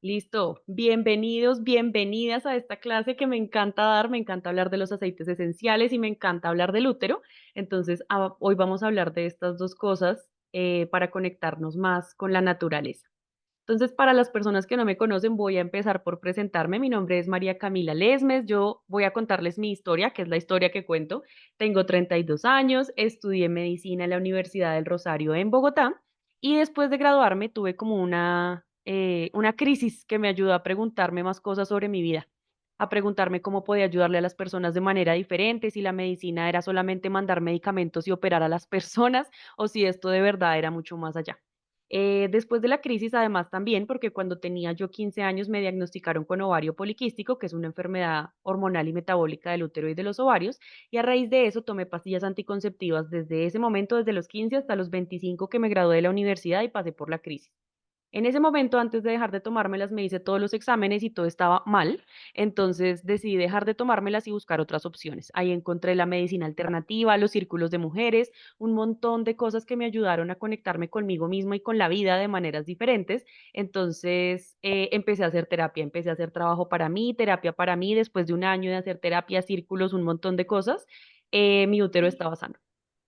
Listo. Bienvenidos, bienvenidas a esta clase que me encanta dar. Me encanta hablar de los aceites esenciales y me encanta hablar del útero. Entonces, hoy vamos a hablar de estas dos cosas para conectarnos más con la naturaleza. Entonces, para las personas que no me conocen, voy a empezar por presentarme. Mi nombre es María Camila Lesmes. Yo voy a contarles mi historia, que es la historia que cuento. Tengo 32 años, estudié medicina en la Universidad del Rosario en Bogotá y después de graduarme tuve como una crisis que me ayudó a preguntarme más cosas sobre mi vida, a preguntarme cómo podía ayudarle a las personas de manera diferente, si la medicina era solamente mandar medicamentos y operar a las personas o si esto de verdad era mucho más allá. Después de la crisis, además también, porque cuando tenía yo 15 años me diagnosticaron con ovario poliquístico, que es una enfermedad hormonal y metabólica del útero y de los ovarios, y a raíz de eso tomé pastillas anticonceptivas desde ese momento, desde los 15 hasta los 25 que me gradué de la universidad y pasé por la crisis. En ese momento, antes de dejar de tomármelas, me hice todos los exámenes y todo estaba mal. Entonces decidí dejar de tomármelas y buscar otras opciones. Ahí encontré la medicina alternativa, los círculos de mujeres, un montón de cosas que me ayudaron a conectarme conmigo misma y con la vida de maneras diferentes. Entonces empecé a hacer terapia, empecé a hacer trabajo para mí, terapia para mí. Después de un año de hacer terapia, círculos, un montón de cosas, mi útero estaba sano.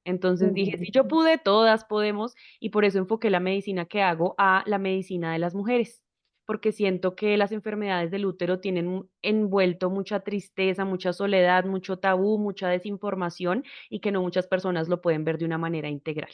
Entonces dije, si yo Ujú. pude, todas podemos, y por eso enfoqué la medicina que hago a la medicina de las mujeres, porque siento que las enfermedades del útero tienen envuelto mucha tristeza, mucha soledad, mucho tabú, mucha desinformación y que no muchas personas lo pueden ver de una manera integral.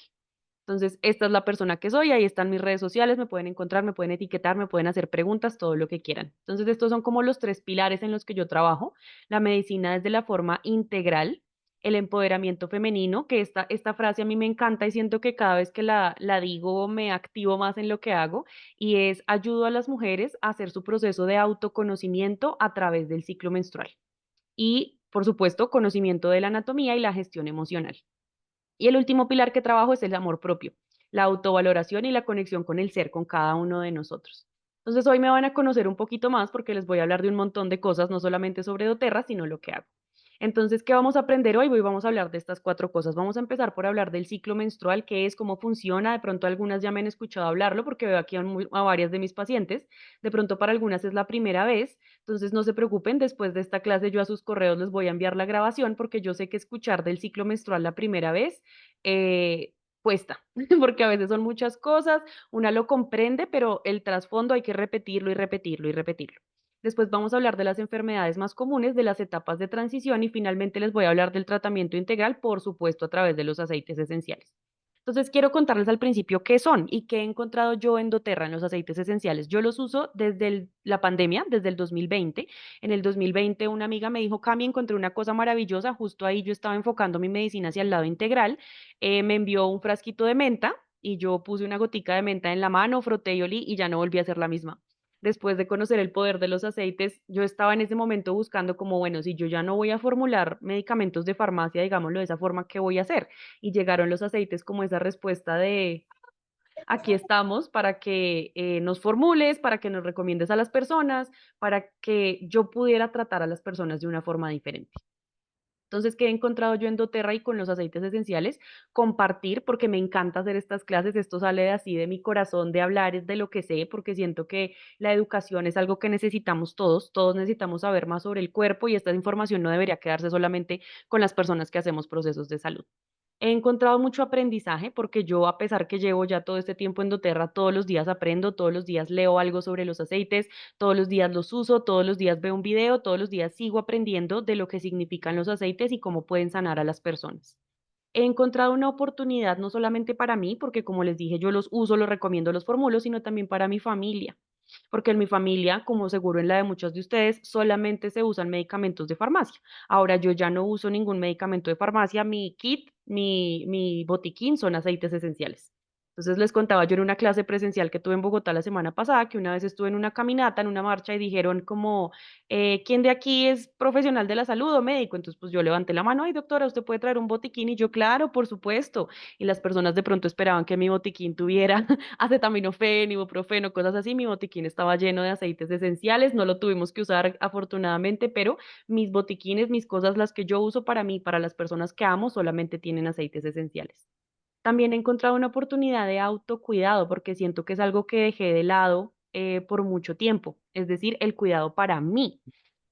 Entonces, esta es la persona que soy, ahí están mis redes sociales, me pueden encontrar, me pueden etiquetar, me pueden hacer preguntas, todo lo que quieran. Entonces, estos son como los tres pilares en los que yo trabajo. La medicina desde la forma integral, el empoderamiento femenino, que esta frase a mí me encanta y siento que cada vez que la digo me activo más en lo que hago, y es ayudo a las mujeres a hacer su proceso de autoconocimiento a través del ciclo menstrual. Y, por supuesto, conocimiento de la anatomía y la gestión emocional. Y el último pilar que trabajo es el amor propio, la autovaloración y la conexión con el ser, con cada uno de nosotros. Entonces hoy me van a conocer un poquito más porque les voy a hablar de un montón de cosas, no solamente sobre doTERRA, sino lo que hago. Entonces, ¿qué vamos a aprender hoy? Hoy vamos a hablar de estas cuatro cosas. Vamos a empezar por hablar del ciclo menstrual, qué es, cómo funciona. De pronto algunas ya me han escuchado hablarlo porque veo aquí a varias de mis pacientes. De pronto para algunas es la primera vez. Entonces, no se preocupen, después de esta clase yo a sus correos les voy a enviar la grabación porque yo sé que escuchar del ciclo menstrual la primera vez cuesta, porque a veces son muchas cosas, una lo comprende, pero el trasfondo hay que repetirlo y repetirlo y repetirlo. Después vamos a hablar de las enfermedades más comunes, de las etapas de transición y finalmente les voy a hablar del tratamiento integral, por supuesto, a través de los aceites esenciales. Entonces, quiero contarles al principio qué son y qué he encontrado yo en doTERRA, en los aceites esenciales. Yo los uso desde la pandemia, desde el 2020. En el 2020 una amiga me dijo, Cami, encontré una cosa maravillosa. Justo ahí yo estaba enfocando mi medicina hacia el lado integral. Me envió un frasquito de menta y yo puse una gotica de menta en la mano, froté y olí y ya no volví a ser la misma. Después de conocer el poder de los aceites, yo estaba en ese momento buscando como, bueno, si yo ya no voy a formular medicamentos de farmacia, digámoslo de esa forma, ¿qué voy a hacer? Y llegaron los aceites como esa respuesta de, aquí estamos para que nos formules, para que nos recomiendes a las personas, para que yo pudiera tratar a las personas de una forma diferente. Entonces, ¿qué he encontrado yo en doTERRA y con los aceites esenciales? Compartir, porque me encanta hacer estas clases, esto sale de así de mi corazón, de hablar es de lo que sé, porque siento que la educación es algo que necesitamos todos, todos necesitamos saber más sobre el cuerpo y esta información no debería quedarse solamente con las personas que hacemos procesos de salud. He encontrado mucho aprendizaje porque yo, a pesar que llevo ya todo este tiempo en doTERRA, todos los días aprendo, todos los días leo algo sobre los aceites, todos los días los uso, todos los días veo un video, todos los días sigo aprendiendo de lo que significan los aceites y cómo pueden sanar a las personas. He encontrado una oportunidad no solamente para mí, porque como les dije, yo los uso, los recomiendo, los formulo, sino también para mi familia. Porque en mi familia, como seguro en la de muchos de ustedes, solamente se usan medicamentos de farmacia. Ahora yo ya no uso ningún medicamento de farmacia, mi kit, mi botiquín son aceites esenciales. Entonces les contaba yo en una clase presencial que tuve en Bogotá la semana pasada, que una vez estuve en una caminata, en una marcha y dijeron como, ¿quién de aquí es profesional de la salud o médico? Entonces pues yo levanté la mano, ay doctora, ¿usted puede traer un botiquín? Y yo, claro, por supuesto. Y las personas de pronto esperaban que mi botiquín tuviera acetaminofén, ibuprofeno, cosas así. Mi botiquín estaba lleno de aceites esenciales, no lo tuvimos que usar afortunadamente, pero mis botiquines, mis cosas, las que yo uso para mí, para las personas que amo, solamente tienen aceites esenciales. También he encontrado una oportunidad de autocuidado porque siento que es algo que dejé de lado por mucho tiempo, es decir, el cuidado para mí.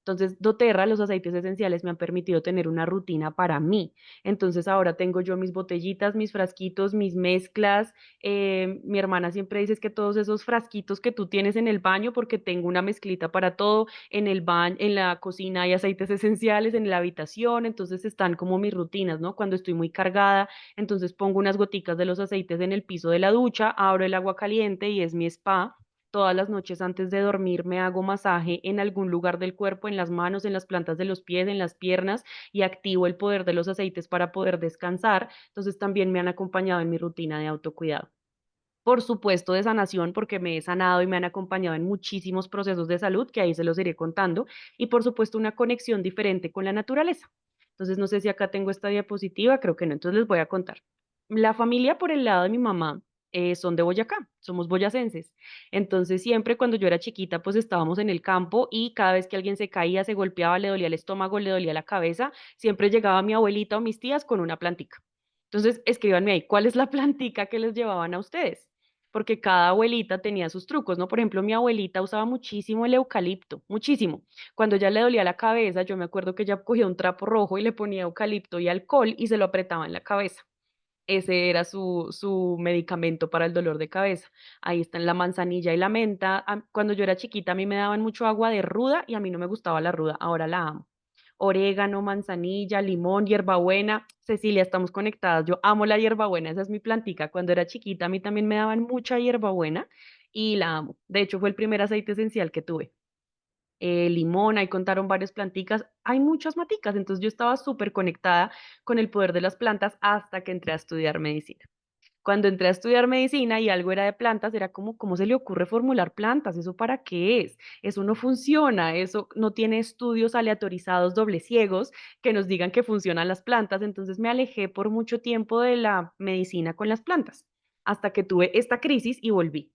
Entonces, doTERRA, los aceites esenciales me han permitido tener una rutina para mí. Entonces, ahora tengo yo mis botellitas, mis frasquitos, mis mezclas. Mi hermana siempre dice es que todos esos frasquitos que tú tienes en el baño, porque tengo una mezclita para todo, en el baño, en la cocina hay aceites esenciales, en la habitación, entonces están como mis rutinas, ¿no? Cuando estoy muy cargada, entonces pongo unas goticas de los aceites en el piso de la ducha, abro el agua caliente y es mi spa. Todas las noches antes de dormir me hago masaje en algún lugar del cuerpo, en las manos, en las plantas de los pies, en las piernas y activo el poder de los aceites para poder descansar. Entonces también me han acompañado en mi rutina de autocuidado. Por supuesto, de sanación, porque me he sanado y me han acompañado en muchísimos procesos de salud, que ahí se los iré contando. Y por supuesto, una conexión diferente con la naturaleza. Entonces, no sé si acá tengo esta diapositiva, creo que no, entonces les voy a contar. La familia por el lado de mi mamá son de Boyacá, somos boyacenses. Entonces, siempre cuando yo era chiquita, pues estábamos en el campo y cada vez que alguien se caía, se golpeaba, le dolía el estómago, le dolía la cabeza, siempre llegaba mi abuelita o mis tías con una plantica. Entonces, escríbanme ahí, ¿cuál es la plantica que les llevaban a ustedes? Porque cada abuelita tenía sus trucos, ¿no? Por ejemplo, mi abuelita usaba muchísimo el eucalipto, muchísimo. Cuando ya le dolía la cabeza, yo me acuerdo que ella cogía un trapo rojo y le ponía eucalipto y alcohol y se lo apretaba en la cabeza. Ese era su medicamento para el dolor de cabeza. Ahí están la manzanilla y la menta. Cuando yo era chiquita, a mí me daban mucho agua de ruda y a mí no me gustaba la ruda. Ahora la amo. Orégano, manzanilla, limón, hierbabuena. Cecilia, estamos conectadas. Yo amo la hierbabuena, esa es mi plantica. Cuando era chiquita, a mí también me daban mucha hierbabuena y la amo. De hecho, fue el primer aceite esencial que tuve. Limón, ahí contaron varias planticas, hay muchas maticas, entonces yo estaba súper conectada con el poder de las plantas hasta que entré a estudiar medicina. Cuando entré a estudiar medicina y algo era de plantas, era como, ¿cómo se le ocurre formular plantas? ¿Eso para qué es? Eso no funciona, eso no tiene estudios aleatorizados, doble ciegos, que nos digan que funcionan las plantas. Entonces me alejé por mucho tiempo de la medicina con las plantas, hasta que tuve esta crisis y volví.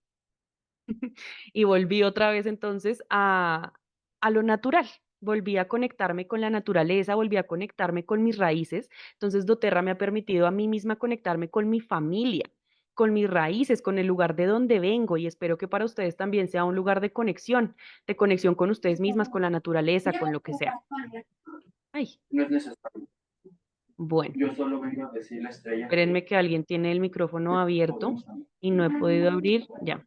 Y volví otra vez entonces a lo natural. Volví a conectarme con la naturaleza, volví a conectarme con mis raíces. Entonces, doTERRA me ha permitido a mí misma conectarme con mi familia, con mis raíces, con el lugar de donde vengo y espero que para ustedes también sea un lugar de conexión con ustedes mismas, con la naturaleza, con lo que sea. Ay, No es necesario. bueno, Yo solo vengo a decir la estrella espérenme que alguien tiene el micrófono abierto podemos hablar. y no he podido abrir. Ya.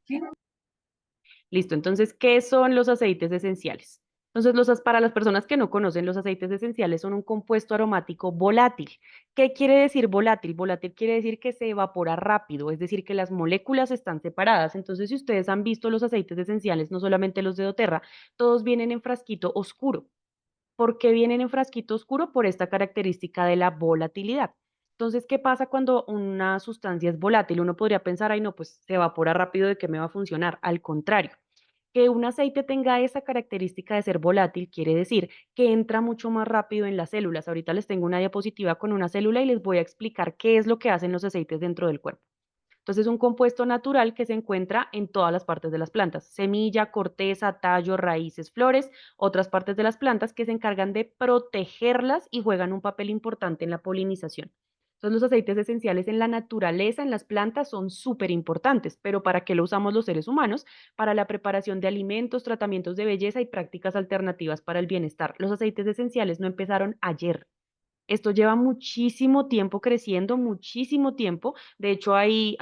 Listo, entonces, ¿qué son los aceites esenciales? Entonces, para las personas que no conocen, los aceites esenciales son un compuesto aromático volátil. ¿Qué quiere decir volátil? Volátil quiere decir que se evapora rápido, es decir, que las moléculas están separadas. Entonces, si ustedes han visto los aceites esenciales, no solamente los de doTERRA, todos vienen en frasquito oscuro. ¿Por qué vienen en frasquito oscuro? Por esta característica de la volatilidad. Entonces, ¿qué pasa cuando una sustancia es volátil? Uno podría pensar, ay, no, pues se evapora rápido, ¿de qué me va a funcionar? Al contrario, que un aceite tenga esa característica de ser volátil quiere decir que entra mucho más rápido en las células. Ahorita les tengo una diapositiva con una célula y les voy a explicar qué es lo que hacen los aceites dentro del cuerpo. Entonces, es un compuesto natural que se encuentra en todas las partes de las plantas, semilla, corteza, tallo, raíces, flores, otras partes de las plantas que se encargan de protegerlas y juegan un papel importante en la polinización. Entonces, los aceites esenciales en la naturaleza, en las plantas, son súper importantes, pero ¿para qué lo usamos los seres humanos? Para la preparación de alimentos, tratamientos de belleza y prácticas alternativas para el bienestar. Los aceites esenciales no empezaron ayer. Esto lleva muchísimo tiempo creciendo, muchísimo tiempo. De hecho, hay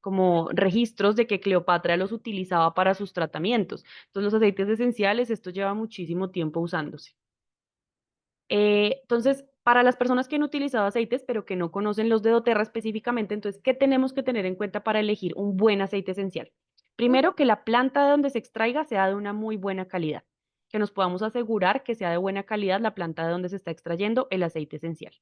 como registros de que Cleopatra los utilizaba para sus tratamientos. Entonces, los aceites esenciales, esto lleva muchísimo tiempo usándose. Entonces, para las personas que han utilizado aceites, pero que no conocen los de doTERRA específicamente, entonces, ¿qué tenemos que tener en cuenta para elegir un buen aceite esencial? Primero, que la planta de donde se extraiga sea de una muy buena calidad, que nos podamos asegurar que sea de buena calidad la planta de donde se está extrayendo el aceite esencial.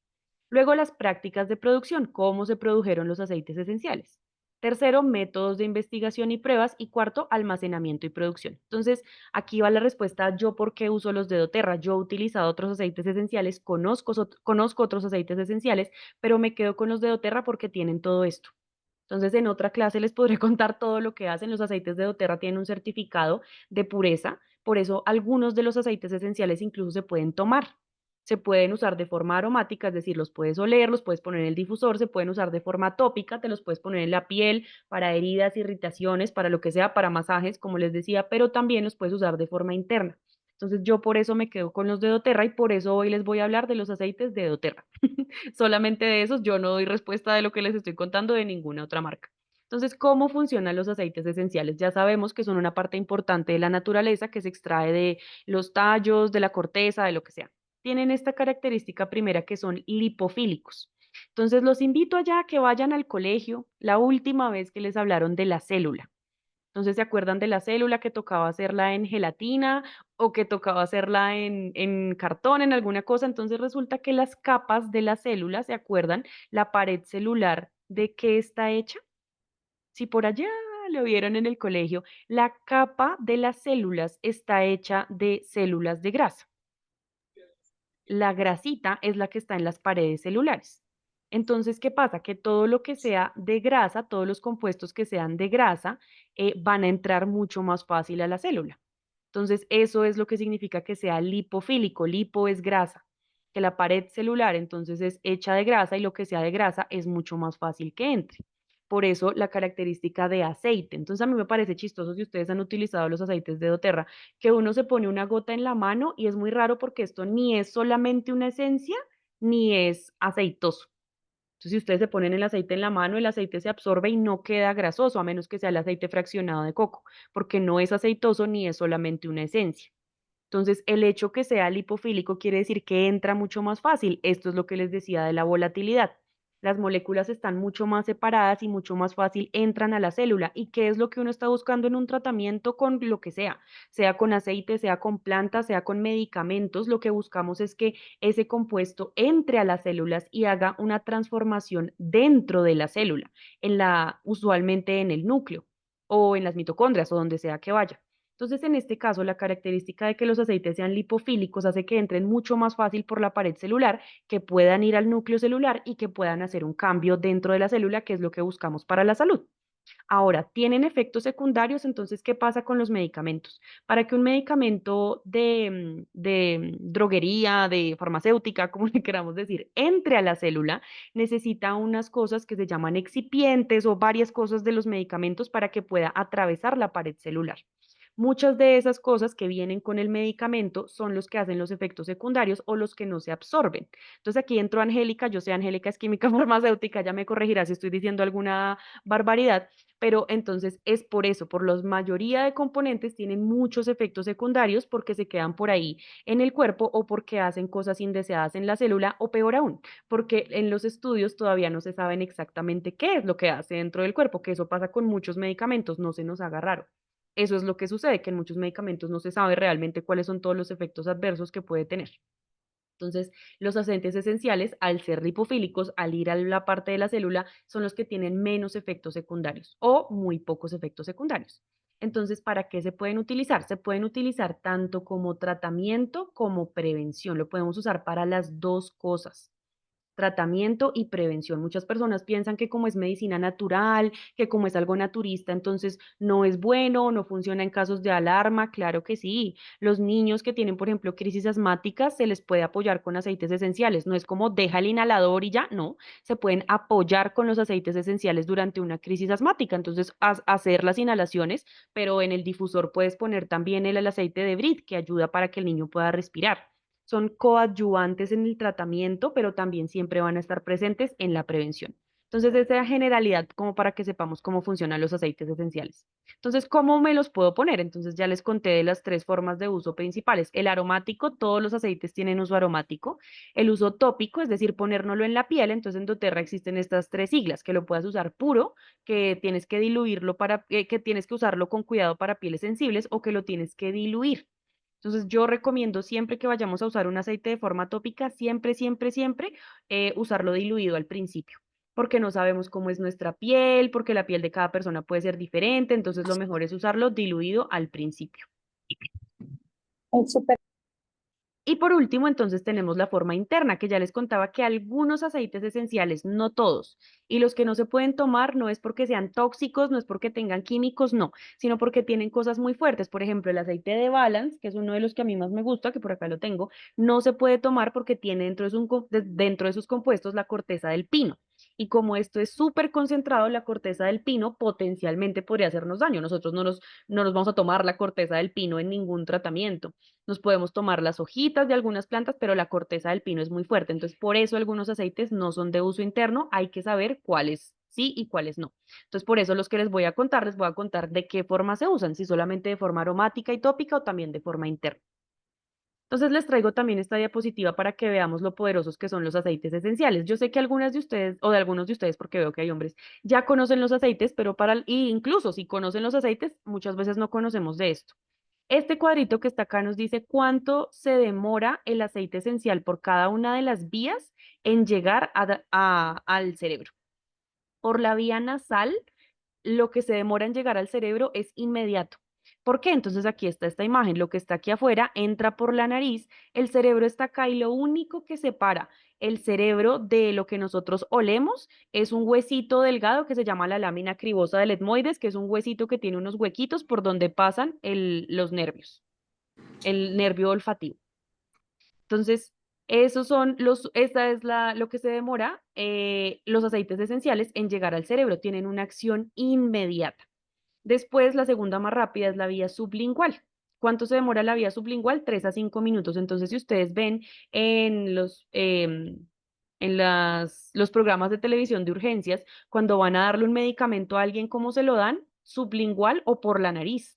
Luego, las prácticas de producción, cómo se produjeron los aceites esenciales. Tercero, métodos de investigación y pruebas. Y cuarto, almacenamiento y producción. Entonces, aquí va la respuesta, yo por qué uso los de doTERRA. Yo he utilizado otros aceites esenciales, conozco otros aceites esenciales, pero me quedo con los de doTERRA porque tienen todo esto. Entonces, en otra clase les podré contar todo lo que hacen. Los aceites de doTERRA tienen un certificado de pureza, por eso algunos de los aceites esenciales incluso se pueden tomar. Se pueden usar de forma aromática, es decir, los puedes oler, los puedes poner en el difusor, se pueden usar de forma tópica, te los puedes poner en la piel para heridas, irritaciones, para lo que sea, para masajes, como les decía, pero también los puedes usar de forma interna. Entonces yo por eso me quedo con los de doTERRA y por eso hoy les voy a hablar de los aceites de doTERRA. Solamente de esos, yo no doy respuesta de lo que les estoy contando de ninguna otra marca. Entonces, ¿cómo funcionan los aceites esenciales? Ya sabemos que son una parte importante de la naturaleza que se extrae de los tallos, de la corteza, de lo que sea. Tienen esta característica primera que son lipofílicos. Entonces, los invito allá a que vayan al colegio la última vez que les hablaron de la célula. Entonces, ¿se acuerdan de la célula que tocaba hacerla en gelatina o que tocaba hacerla en cartón, en alguna cosa? Entonces resulta que las capas de la célula, ¿se acuerdan? La pared celular, ¿de qué está hecha? Si por allá lo vieron en el colegio, la capa de las células está hecha de células de grasa. La grasita es la que está en las paredes celulares. Entonces, ¿qué pasa? Que todo lo que sea de grasa, todos los compuestos que sean de grasa, van a entrar mucho más fácil a la célula. Entonces, eso es lo que significa que sea lipofílico. Lipo es grasa, que la pared celular entonces es hecha de grasa y lo que sea de grasa es mucho más fácil que entre. Por eso la característica de aceite. Entonces, a mí me parece chistoso si ustedes han utilizado los aceites de doTERRA, que uno se pone una gota en la mano y es muy raro porque esto ni es solamente una esencia ni es aceitoso. Entonces, si ustedes se ponen el aceite en la mano, el aceite se absorbe y no queda grasoso, a menos que sea el aceite fraccionado de coco, porque no es aceitoso ni es solamente una esencia. Entonces, el hecho que sea lipofílico quiere decir que entra mucho más fácil. Esto es lo que les decía de la volatilidad. Las moléculas están mucho más separadas y mucho más fácil entran a la célula. ¿Y qué es lo que uno está buscando en un tratamiento con lo que sea con aceite, sea con plantas, sea con medicamentos? Lo que buscamos es que ese compuesto entre a las células y haga una transformación dentro de la célula, usualmente en el núcleo o en las mitocondrias o donde sea que vaya. Entonces, en este caso, la característica de que los aceites sean lipofílicos hace que entren mucho más fácil por la pared celular, que puedan ir al núcleo celular y que puedan hacer un cambio dentro de la célula, que es lo que buscamos para la salud. Ahora, ¿tienen efectos secundarios? Entonces, ¿qué pasa con los medicamentos? Para que un medicamento de droguería, de farmacéutica, como le queramos decir, entre a la célula, necesita unas cosas que se llaman excipientes o varias cosas de los medicamentos para que pueda atravesar la pared celular. Muchas de esas cosas que vienen con el medicamento son los que hacen los efectos secundarios o los que no se absorben. Entonces aquí entró Angélica, yo sé Angélica es química farmacéutica, ya me corregirá si estoy diciendo alguna barbaridad, pero entonces es por eso, por la mayoría de componentes tienen muchos efectos secundarios porque se quedan por ahí en el cuerpo o porque hacen cosas indeseadas en la célula o peor aún, porque en los estudios todavía no se saben exactamente qué es lo que hace dentro del cuerpo, que eso pasa con muchos medicamentos, no se nos haga raro. Eso es lo que sucede, que en muchos medicamentos no se sabe realmente cuáles son todos los efectos adversos que puede tener. Entonces, los aceites esenciales, al ser lipofílicos, al ir a la parte de la célula, son los que tienen menos efectos secundarios o muy pocos efectos secundarios. Entonces, ¿para qué se pueden utilizar? Se pueden utilizar tanto como tratamiento como prevención. Lo podemos usar para las dos cosas, tratamiento y prevención. Muchas personas piensan que como es medicina natural, que como es algo naturista, entonces no es bueno, no funciona en casos de alarma. Claro que sí. Los niños que tienen, por ejemplo, crisis asmáticas, se les puede apoyar con aceites esenciales. No es como deja el inhalador y ya, no. Se pueden apoyar con los aceites esenciales durante una crisis asmática. Entonces, hacer las inhalaciones, pero en el difusor puedes poner también el aceite de Brit, que ayuda para que el niño pueda respirar. Son coadyuvantes en el tratamiento, pero también siempre van a estar presentes en la prevención. Entonces, esa es generalidad como para que sepamos cómo funcionan los aceites esenciales. Entonces, ¿cómo me los puedo poner? Entonces, ya les conté de las tres formas de uso principales. El aromático, todos los aceites tienen uso aromático. El uso tópico, es decir, ponérnoslo en la piel. Entonces, en doTERRA existen estas tres siglas, que lo puedas usar puro, que tienes que diluirlo que tienes que usarlo con cuidado para pieles sensibles o que lo tienes que diluir. Entonces, yo recomiendo siempre que vayamos a usar un aceite de forma tópica, siempre, siempre, siempre usarlo diluido al principio, porque no sabemos cómo es nuestra piel, porque la piel de cada persona puede ser diferente, entonces lo mejor es usarlo diluido al principio. Es súper Y por último, entonces tenemos la forma interna, que ya les contaba que algunos aceites esenciales, no todos, y los que no se pueden tomar no es porque sean tóxicos, no es porque tengan químicos, no, sino porque tienen cosas muy fuertes. Por ejemplo, el aceite de Balance, que es uno de los que a mí más me gusta, que por acá lo tengo, no se puede tomar porque tiene dentro de sus compuestos la corteza del pino. Y como esto es súper concentrado, la corteza del pino potencialmente podría hacernos daño. Nosotros no nos vamos a tomar la corteza del pino en ningún tratamiento. Nos podemos tomar las hojitas de algunas plantas, pero la corteza del pino es muy fuerte. Entonces, por eso algunos aceites no son de uso interno. Hay que saber cuáles sí y cuáles no. Entonces, por eso los que les voy a contar de qué forma se usan, si solamente de forma aromática y tópica o también de forma interna. Entonces les traigo también esta diapositiva para que veamos lo poderosos que son los aceites esenciales. Yo sé que algunas de ustedes, o de algunos de ustedes, porque veo que hay hombres, ya conocen los aceites, pero y incluso si conocen los aceites, muchas veces no conocemos de esto. Este cuadrito que está acá nos dice cuánto se demora el aceite esencial por cada una de las vías en llegar al cerebro. Por la vía nasal, lo que se demora en llegar al cerebro es inmediato. ¿Por qué? Entonces aquí está esta imagen, lo que está aquí afuera entra por la nariz, el cerebro está acá y lo único que separa el cerebro de lo que nosotros olemos es un huesito delgado que se llama la lámina cribosa del etmoides, que es un huesito que tiene unos huequitos por donde pasan los nervios, el nervio olfativo. Entonces, esta es lo que se demora, los aceites esenciales en llegar al cerebro, tienen una acción inmediata. Después, la segunda más rápida es la vía sublingual. ¿Cuánto se demora la vía sublingual? 3 a 5 minutos. Entonces, si ustedes ven en los programas de televisión de urgencias, cuando van a darle un medicamento a alguien, ¿cómo se lo dan? Sublingual o por la nariz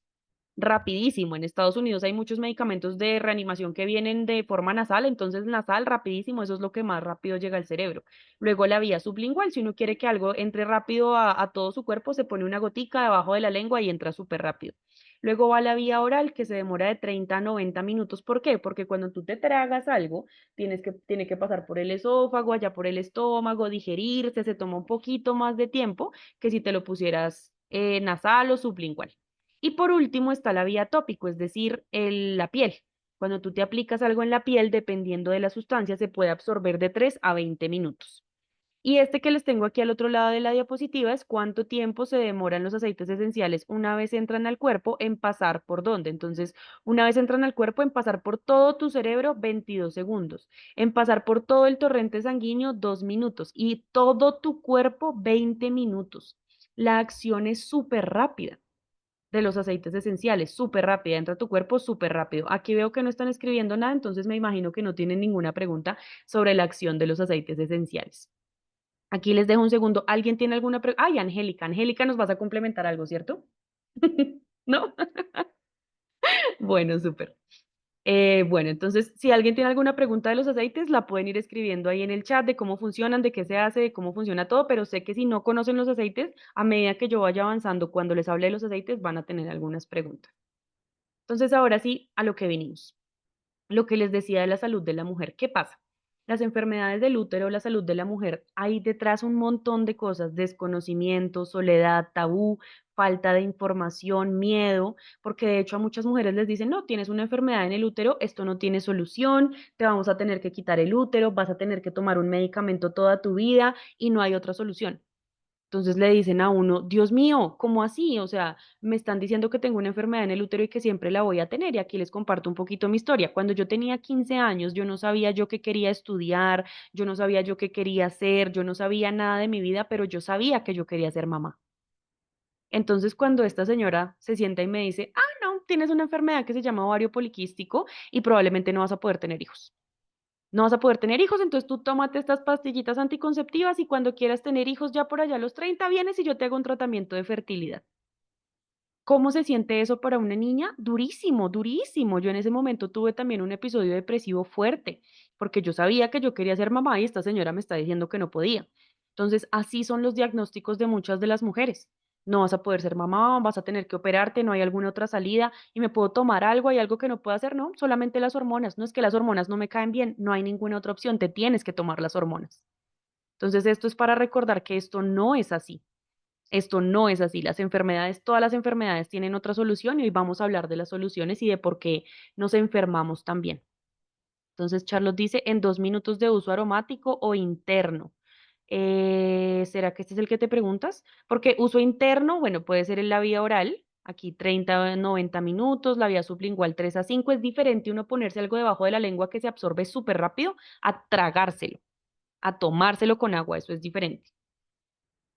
rapidísimo. En Estados Unidos hay muchos medicamentos de reanimación que vienen de forma nasal, entonces nasal rapidísimo, eso es lo que más rápido llega al cerebro. Luego la vía sublingual, si uno quiere que algo entre rápido a todo su cuerpo, se pone una gotica debajo de la lengua y entra súper rápido. Luego va la vía oral, que se demora de 30 a 90 minutos. ¿Por qué? Porque cuando tú te tragas algo, tiene que pasar por el esófago, allá por el estómago, digerirse, se toma un poquito más de tiempo que si te lo pusieras nasal o sublingual. Y por último está la vía tópico, es decir, la piel. Cuando tú te aplicas algo en la piel, dependiendo de la sustancia, se puede absorber de 3 a 20 minutos. Y este que les tengo aquí al otro lado de la diapositiva es cuánto tiempo se demoran los aceites esenciales una vez entran al cuerpo en pasar por dónde. Entonces, una vez entran al cuerpo en pasar por todo tu cerebro, 22 segundos. En pasar por todo el torrente sanguíneo, 2 minutos. Y todo tu cuerpo, 20 minutos. La acción es súper rápida de los aceites esenciales, súper rápida, entra a tu cuerpo súper rápido. Aquí veo que no están escribiendo nada, entonces me imagino que no tienen ninguna pregunta sobre la acción de los aceites esenciales. Aquí les dejo un segundo. ¿Alguien tiene alguna pregunta? Ay, Angélica, Angélica, nos vas a complementar algo, ¿cierto? ¿No? Bueno, súper. Bueno, entonces, si alguien tiene alguna pregunta de los aceites, la pueden ir escribiendo ahí en el chat de cómo funcionan, de qué se hace, de cómo funciona todo, pero sé que si no conocen los aceites, a medida que yo vaya avanzando, cuando les hable de los aceites, van a tener algunas preguntas. Entonces, ahora sí, a lo que venimos. Lo que les decía de la salud de la mujer. ¿Qué pasa? Las enfermedades del útero, la salud de la mujer, hay detrás un montón de cosas, desconocimiento, soledad, tabú, falta de información, miedo, porque de hecho a muchas mujeres les dicen, no, tienes una enfermedad en el útero, esto no tiene solución, te vamos a tener que quitar el útero, vas a tener que tomar un medicamento toda tu vida y no hay otra solución. Entonces le dicen a uno, Dios mío, ¿cómo así? O sea, me están diciendo que tengo una enfermedad en el útero y que siempre la voy a tener. Y aquí les comparto un poquito mi historia. Cuando yo tenía 15 años, yo no sabía yo qué quería estudiar, yo no sabía yo qué quería hacer, yo no sabía nada de mi vida, pero yo sabía que yo quería ser mamá. Entonces, cuando esta señora se sienta y me dice, ah, no, tienes una enfermedad que se llama ovario poliquístico y probablemente no vas a poder tener hijos. No vas a poder tener hijos, entonces tú tómate estas pastillitas anticonceptivas y cuando quieras tener hijos ya por allá a los 30 vienes y yo te hago un tratamiento de fertilidad. ¿Cómo se siente eso para una niña? Durísimo, durísimo. Yo en ese momento tuve también un episodio depresivo fuerte, porque yo sabía que yo quería ser mamá y esta señora me está diciendo que no podía. Entonces, así son los diagnósticos de muchas de las mujeres. No vas a poder ser mamá, vas a tener que operarte, no hay alguna otra salida y me puedo tomar algo, hay algo que no puedo hacer, no, solamente las hormonas. No es que las hormonas no me caen bien, no hay ninguna otra opción, te tienes que tomar las hormonas. Entonces, esto es para recordar que esto no es así. Esto no es así. Las enfermedades, todas las enfermedades tienen otra solución y hoy vamos a hablar de las soluciones y de por qué nos enfermamos también. Entonces, Charlotte dice, en 2 minutos de uso aromático o interno. ¿Será que este es el que te preguntas? Porque uso interno, bueno, puede ser en la vía oral, aquí 30 90 minutos, la vía sublingual 3 a 5. Es diferente uno ponerse algo debajo de la lengua que se absorbe súper rápido a tragárselo, a tomárselo con agua, eso es diferente.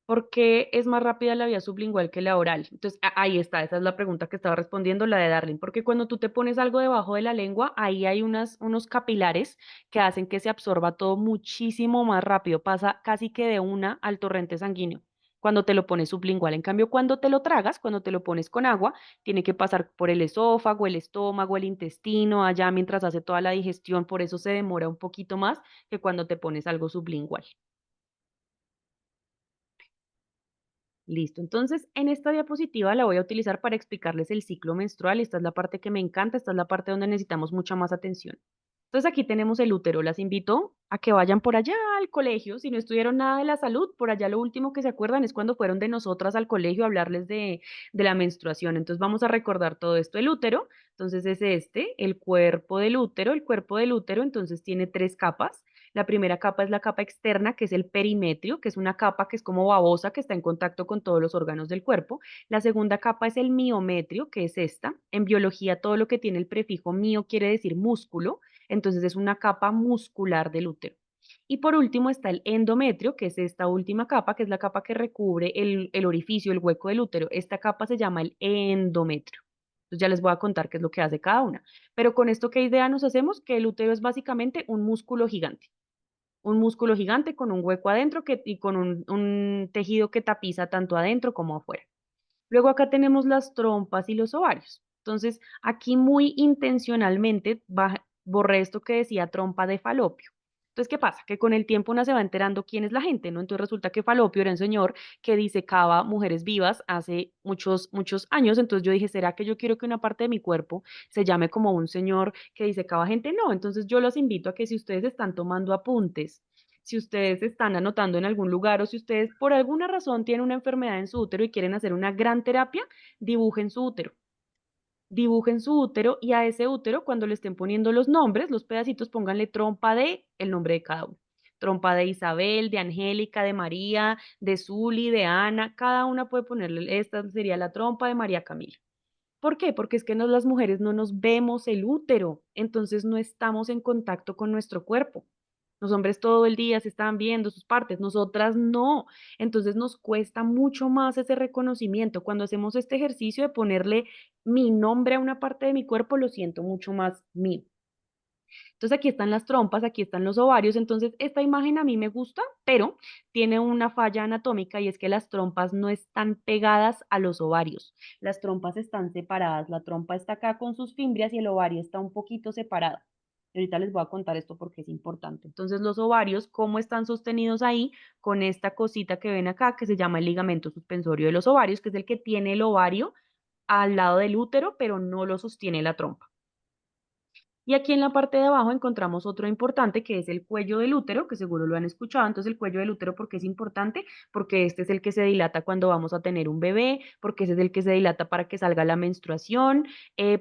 Porque es más rápida la vía sublingual que la oral. Entonces, ahí está, esa es la pregunta que estaba respondiendo, la de Darling, porque cuando tú te pones algo debajo de la lengua, ahí hay unos capilares que hacen que se absorba todo muchísimo más rápido, pasa casi que de una al torrente sanguíneo cuando te lo pones sublingual. En cambio, cuando te lo tragas, cuando te lo pones con agua, tiene que pasar por el esófago, el estómago, el intestino, allá mientras hace toda la digestión, por eso se demora un poquito más que cuando te pones algo sublingual. Listo, entonces en esta diapositiva la voy a utilizar para explicarles el ciclo menstrual. Esta es la parte que me encanta, esta es la parte donde necesitamos mucha más atención. Entonces aquí tenemos el útero. Las invito a que vayan por allá al colegio. Si no estudiaron nada de la salud, por allá lo último que se acuerdan es cuando fueron de nosotras al colegio a hablarles de la menstruación. Entonces vamos a recordar todo esto. El útero, entonces es este, el cuerpo del útero. El cuerpo del útero entonces tiene 3 capas. La primera capa es la capa externa, que es el perimetrio, que es una capa que es como babosa, que está en contacto con todos los órganos del cuerpo. La segunda capa es el miometrio, que es esta. En biología, todo lo que tiene el prefijo mio quiere decir músculo, entonces es una capa muscular del útero. Y por último está el endometrio, que es esta última capa, que es la capa que recubre el orificio, el hueco del útero. Esta capa se llama el endometrio. Entonces ya les voy a contar qué es lo que hace cada una. Pero con esto, ¿qué idea nos hacemos? Que el útero es básicamente un músculo gigante con un hueco adentro y con un tejido que tapiza tanto adentro como afuera. Luego acá tenemos las trompas y los ovarios. Entonces, aquí muy intencionalmente borré esto que decía trompa de Falopio. Entonces, ¿qué pasa? Que con el tiempo una se va enterando quién es la gente, ¿no? Entonces resulta que Falopio era un señor que disecaba mujeres vivas hace muchos, muchos años. Entonces yo dije, ¿será que yo quiero que una parte de mi cuerpo se llame como un señor que disecaba gente? No. Entonces yo los invito a que si ustedes están tomando apuntes, si ustedes están anotando en algún lugar o si ustedes por alguna razón tienen una enfermedad en su útero y quieren hacer una gran terapia, dibujen su útero. Dibujen su útero y a ese útero, cuando le estén poniendo los nombres, los pedacitos, pónganle trompa de el nombre de cada uno. Trompa de Isabel, de Angélica, de María, de Zuli, de Ana. Cada una puede ponerle, esta sería la trompa de María Camila. ¿Por qué? Porque es que las mujeres no nos vemos el útero, entonces no estamos en contacto con nuestro cuerpo. Los hombres todo el día se están viendo sus partes, nosotras no. Entonces nos cuesta mucho más ese reconocimiento. Cuando hacemos este ejercicio de ponerle mi nombre a una parte de mi cuerpo, lo siento mucho más mío. Entonces aquí están las trompas, aquí están los ovarios. Entonces esta imagen a mí me gusta, pero tiene una falla anatómica y es que las trompas no están pegadas a los ovarios. Las trompas están separadas. La trompa está acá con sus fimbrias y el ovario está un poquito separado. Ahorita les voy a contar esto porque es importante. Entonces los ovarios, ¿cómo están sostenidos ahí? Con esta cosita que ven acá que se llama el ligamento suspensorio de los ovarios, que es el que tiene el ovario al lado del útero, pero no lo sostiene la trompa. Y aquí en la parte de abajo encontramos otro importante que es el cuello del útero, que seguro lo han escuchado. Entonces el cuello del útero, ¿por qué es importante? Porque este es el que se dilata cuando vamos a tener un bebé, porque ese es el que se dilata para que salga la menstruación,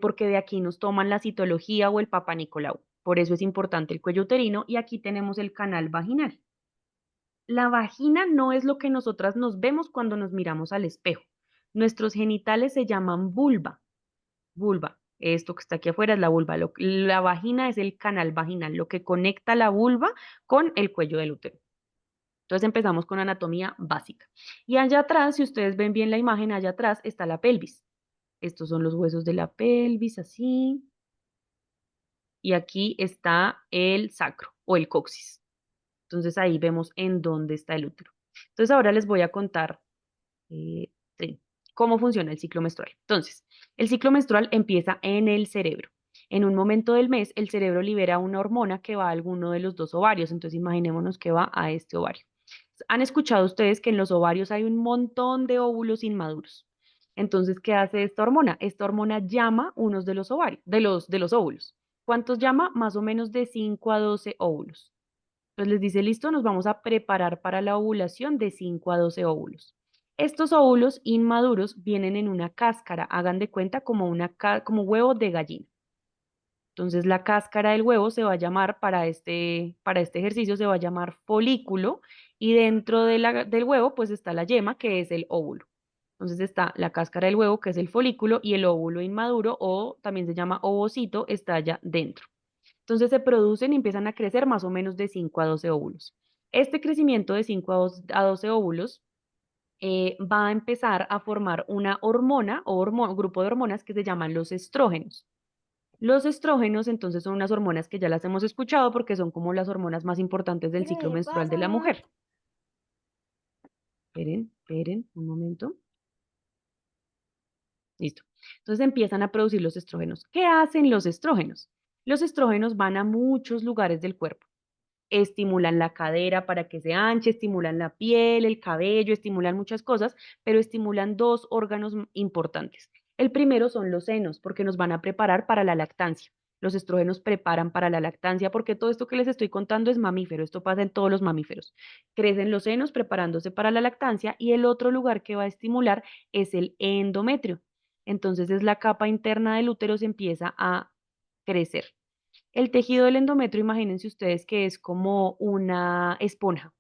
porque de aquí nos toman la citología o el Papá Nicolau. Por eso es importante el cuello uterino y aquí tenemos el canal vaginal. La vagina no es lo que nosotras nos vemos cuando nos miramos al espejo. Nuestros genitales se llaman vulva. Vulva. Esto que está aquí afuera es la vulva. La vagina es el canal vaginal, lo que conecta la vulva con el cuello del útero. Entonces empezamos con anatomía básica. Y allá atrás, si ustedes ven bien la imagen, allá atrás está la pelvis. Estos son los huesos de la pelvis, así. Y aquí está el sacro o el coxis. Entonces ahí vemos en dónde está el útero. Entonces ahora les voy a contar sí, cómo funciona el ciclo menstrual. Entonces, el ciclo menstrual empieza en el cerebro. En un momento del mes, el cerebro libera una hormona que va a alguno de los dos ovarios. Entonces, imaginémonos que va a este ovario. ¿Han escuchado ustedes que en los ovarios hay un montón de óvulos inmaduros? Entonces, ¿qué hace esta hormona? Esta hormona llama unos de los ovarios, de los óvulos. ¿Cuántos llama? Más o menos de 5 a 12 óvulos. Entonces les dice, listo, nos vamos a preparar para la ovulación de 5 a 12 óvulos. Estos óvulos inmaduros vienen en una cáscara, hagan de cuenta como huevo de gallina. Entonces la cáscara del huevo se va a llamar, para este ejercicio, se va a llamar folículo y dentro de del huevo pues está la yema que es el óvulo. Entonces está la cáscara del huevo que es el folículo y el óvulo inmaduro o también se llama ovocito está allá dentro. Entonces se producen y empiezan a crecer más o menos de 5 a 12 óvulos. Este crecimiento de 5 a 12 óvulos va a empezar a formar una hormona o grupo de hormonas que se llaman los estrógenos. Los estrógenos, entonces, son unas hormonas que ya las hemos escuchado porque son como las hormonas más importantes del ciclo ¿Qué menstrual de la pasa? mujer. Esperen un momento. Listo. Entonces empiezan a producir los estrógenos. ¿Qué hacen los estrógenos? Los estrógenos van a muchos lugares del cuerpo. Estimulan la cadera para que se anche, estimulan la piel, el cabello, estimulan muchas cosas, pero estimulan dos órganos importantes. El primero son los senos, porque nos van a preparar para la lactancia. Los estrógenos preparan para la lactancia porque todo esto que les estoy contando es mamífero, esto pasa en todos los mamíferos. Crecen los senos preparándose para la lactancia y el otro lugar que va a estimular es el endometrio. Entonces es la capa interna del útero se empieza a crecer. El tejido del endometrio, imagínense ustedes que es como una esponja,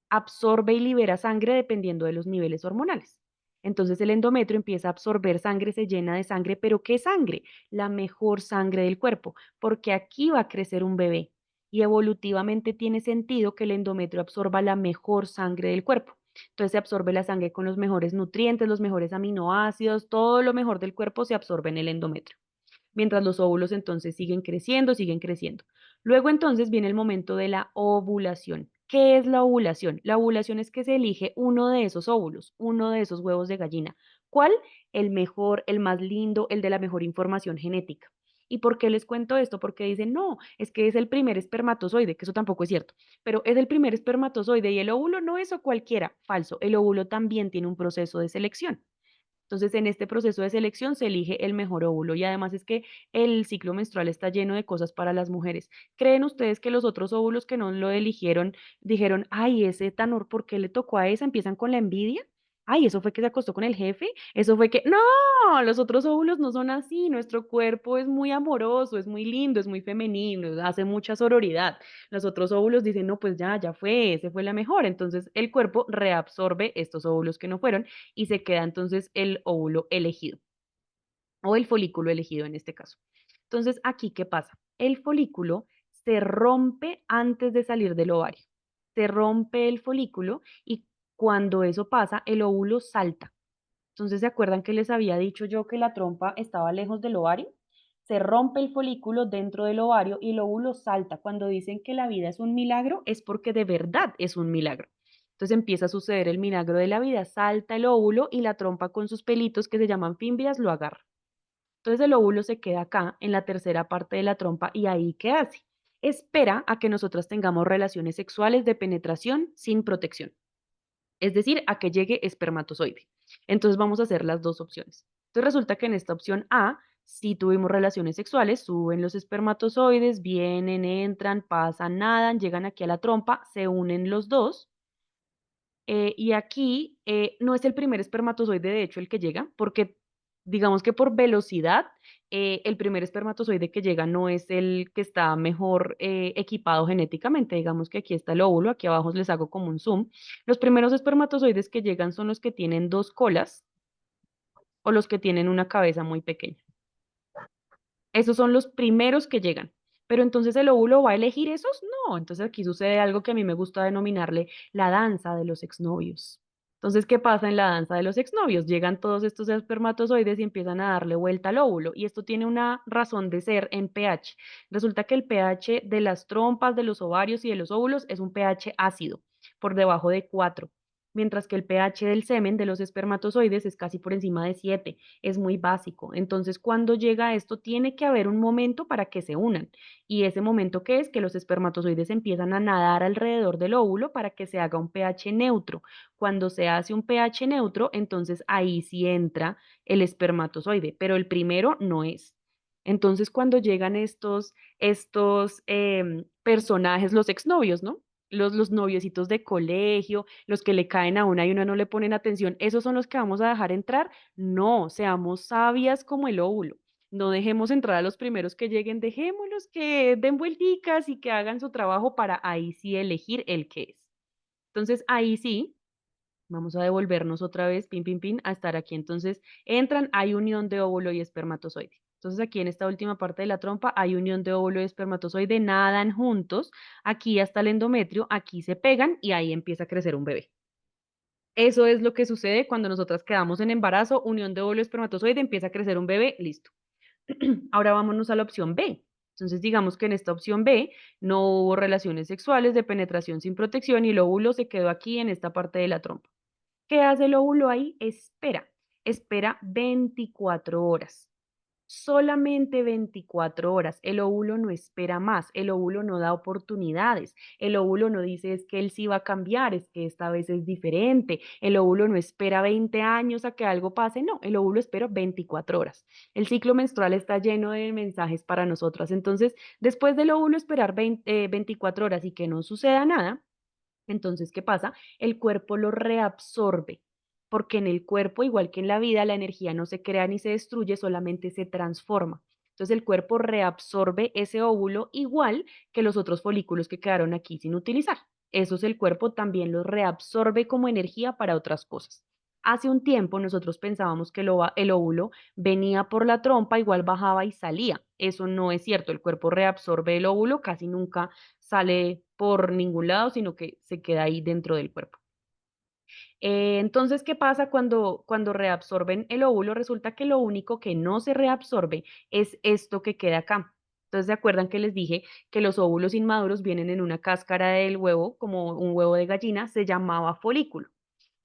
absorbe y libera sangre dependiendo de los niveles hormonales. Entonces el endometrio empieza a absorber sangre, se llena de sangre, pero ¿qué sangre? La mejor sangre del cuerpo, porque aquí va a crecer un bebé y evolutivamente tiene sentido que el endometrio absorba la mejor sangre del cuerpo. Entonces se absorbe la sangre con los mejores nutrientes, los mejores aminoácidos, todo lo mejor del cuerpo se absorbe en el endometrio mientras los óvulos entonces siguen creciendo, siguen creciendo. Luego entonces viene el momento de la ovulación. ¿Qué es la ovulación? La ovulación es que se elige uno de esos óvulos, uno de esos huevos de gallina. ¿Cuál? El mejor, el más lindo, el de la mejor información genética. ¿Y por qué les cuento esto? Porque dicen, no, es que es el primer espermatozoide, que eso tampoco es cierto, pero es el primer espermatozoide y el óvulo no es o cualquiera, falso, el óvulo también tiene un proceso de selección. Entonces, en este proceso de selección se elige el mejor óvulo y además es que el ciclo menstrual está lleno de cosas para las mujeres. ¿Creen ustedes que los otros óvulos que no lo eligieron dijeron, ay, ese tanor, ¿por qué le tocó a esa? ¿Empiezan con la envidia? Ay, eso fue que se acostó con el jefe, eso fue que, no, los otros óvulos no son así, nuestro cuerpo es muy amoroso, es muy lindo, es muy femenino, hace mucha sororidad. Los otros óvulos dicen, no, pues ya, ya fue, ese fue la mejor. Entonces el cuerpo reabsorbe estos óvulos que no fueron y se queda entonces el óvulo elegido o el folículo elegido en este caso. Entonces, aquí, ¿qué pasa? El folículo se rompe antes de salir del ovario. Se rompe el folículo y cuando eso pasa, el óvulo salta. Entonces, ¿se acuerdan que les había dicho yo que la trompa estaba lejos del ovario? Se rompe el folículo dentro del ovario y el óvulo salta. Cuando dicen que la vida es un milagro, es porque de verdad es un milagro. Entonces empieza a suceder el milagro de la vida. Salta el óvulo y la trompa con sus pelitos que se llaman fimbrias lo agarra. Entonces el óvulo se queda acá en la tercera parte de la trompa y ahí ¿qué hace? Espera a que nosotras tengamos relaciones sexuales de penetración sin protección, es decir, a que llegue espermatozoide. Entonces vamos a hacer las dos opciones. Entonces resulta que en esta opción A, si tuvimos relaciones sexuales, suben los espermatozoides, vienen, entran, pasan, nadan, llegan aquí a la trompa, se unen los dos. Y aquí no es el primer espermatozoide, de hecho, el que llega, porque digamos que por velocidad, el primer espermatozoide que llega no es el que está mejor equipado genéticamente. Digamos que aquí está el óvulo, aquí abajo les hago como un zoom. Los primeros espermatozoides que llegan son los que tienen dos colas o los que tienen una cabeza muy pequeña. Esos son los primeros que llegan. Pero entonces el óvulo va a elegir esos? No, entonces aquí sucede algo que a mí me gusta denominarle la danza de los exnovios. Entonces, ¿qué pasa en la danza de los exnovios? Llegan todos estos espermatozoides y empiezan a darle vuelta al óvulo. Y esto tiene una razón de ser en pH. Resulta que el pH de las trompas, de los ovarios y de los óvulos es un pH ácido, por debajo de 4, mientras que el pH del semen de los espermatozoides es casi por encima de 7, es muy básico. Entonces, cuando llega esto, tiene que haber un momento para que se unan. Y ese momento que es que los espermatozoides empiezan a nadar alrededor del óvulo para que se haga un pH neutro. Cuando se hace un pH neutro, entonces ahí sí entra el espermatozoide, pero el primero no es. Entonces, cuando llegan estos personajes, los exnovios, ¿no? Los noviecitos de colegio, los que le caen a una y una no le ponen atención, ¿esos son los que vamos a dejar entrar? No, seamos sabias como el óvulo. No dejemos entrar a los primeros que lleguen, dejémoslos que den vuelticas y que hagan su trabajo para ahí sí elegir el que es. Entonces, ahí sí, vamos a devolvernos otra vez, pin, pin, pin, a estar aquí. Entonces, entran, hay unión de óvulo y espermatozoide. Entonces, aquí en esta última parte de la trompa hay unión de óvulo y espermatozoide, nadan juntos, aquí hasta el endometrio, aquí se pegan y ahí empieza a crecer un bebé. Eso es lo que sucede cuando nosotras quedamos en embarazo, unión de óvulo y espermatozoide, empieza a crecer un bebé, listo. Ahora vámonos a la opción B. Entonces, digamos que en esta opción B no hubo relaciones sexuales de penetración sin protección y el óvulo se quedó aquí en esta parte de la trompa. ¿Qué hace el óvulo ahí? Espera 24 horas. Solamente 24 horas. El óvulo no espera más, el óvulo no da oportunidades, el óvulo no dice es que él sí va a cambiar, es que esta vez es diferente, el óvulo no espera 20 años a que algo pase, no, el óvulo espera 24 horas. El ciclo menstrual está lleno de mensajes para nosotras, entonces después del óvulo esperar 24 horas y que no suceda nada, entonces, ¿qué pasa? El cuerpo lo reabsorbe, porque en el cuerpo, igual que en la vida, la energía no se crea ni se destruye, solamente se transforma. Entonces, el cuerpo reabsorbe ese óvulo igual que los otros folículos que quedaron aquí sin utilizar. Esos el cuerpo también los reabsorbe como energía para otras cosas. Hace un tiempo nosotros pensábamos que el óvulo venía por la trompa, igual bajaba y salía. Eso no es cierto. El cuerpo reabsorbe el óvulo, casi nunca sale por ningún lado, sino que se queda ahí dentro del cuerpo. Entonces, ¿qué pasa cuando reabsorben el óvulo? Resulta que lo único que no se reabsorbe es esto que queda acá. Entonces, ¿se acuerdan que les dije que los óvulos inmaduros vienen en una cáscara del huevo, como un huevo de gallina? Se llamaba folículo.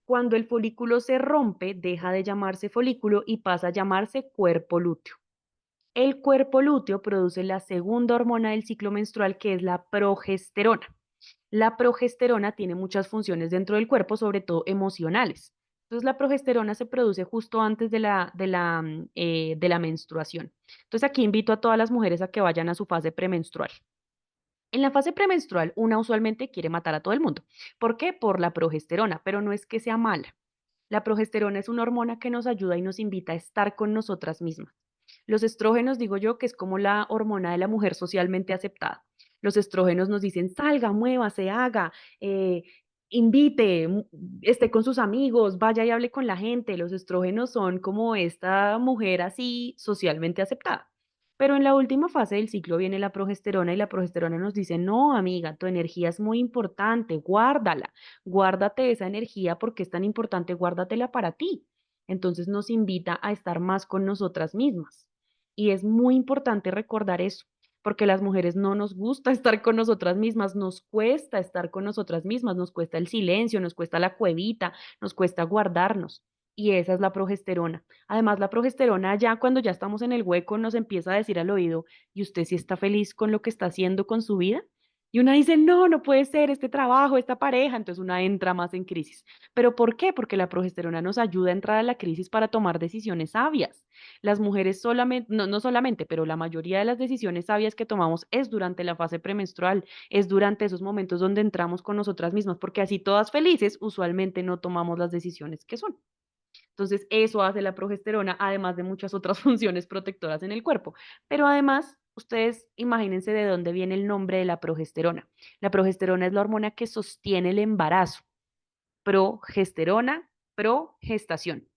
Cuando el folículo se rompe, deja de llamarse folículo y pasa a llamarse cuerpo lúteo. El cuerpo lúteo produce la segunda hormona del ciclo menstrual, que es la progesterona. La progesterona tiene muchas funciones dentro del cuerpo, sobre todo emocionales. Entonces, la progesterona se produce justo antes de la menstruación. Entonces, aquí invito a todas las mujeres a que vayan a su fase premenstrual. En la fase premenstrual, una usualmente quiere matar a todo el mundo. ¿Por qué? Por la progesterona, pero no es que sea mala. La progesterona es una hormona que nos ayuda y nos invita a estar con nosotras mismas. Los estrógenos, digo yo, que es como la hormona de la mujer socialmente aceptada. Los estrógenos nos dicen, salga, muévase, haga, eh, invite, esté con sus amigos, vaya y hable con la gente. Los estrógenos son como esta mujer así socialmente aceptada. Pero en la última fase del ciclo viene la progesterona y la progesterona nos dice, no, amiga, tu energía es muy importante, guárdala, guárdate esa energía porque es tan importante, guárdatela para ti. Entonces nos invita a estar más con nosotras mismas. Y es muy importante recordar eso, porque las mujeres no nos gusta estar con nosotras mismas, nos cuesta estar con nosotras mismas, nos cuesta el silencio, nos cuesta la cuevita, nos cuesta guardarnos. Y esa es la progesterona. Además, la progesterona ya cuando ya estamos en el hueco nos empieza a decir al oído, ¿y usted sí está feliz con lo que está haciendo con su vida? Y una dice, no, no puede ser este trabajo, esta pareja, entonces una entra más en crisis. ¿Pero por qué? Porque la progesterona nos ayuda a entrar a la crisis para tomar decisiones sabias. Las mujeres solamente, no, no solamente, pero la mayoría de las decisiones sabias que tomamos es durante la fase premenstrual, es durante esos momentos donde entramos con nosotras mismas, porque así todas felices, usualmente no tomamos las decisiones que son. Entonces, eso hace la progesterona, además de muchas otras funciones protectoras en el cuerpo. Pero además, ustedes imagínense de dónde viene el nombre de la progesterona. La progesterona es la hormona que sostiene el embarazo. Progesterona, progestación.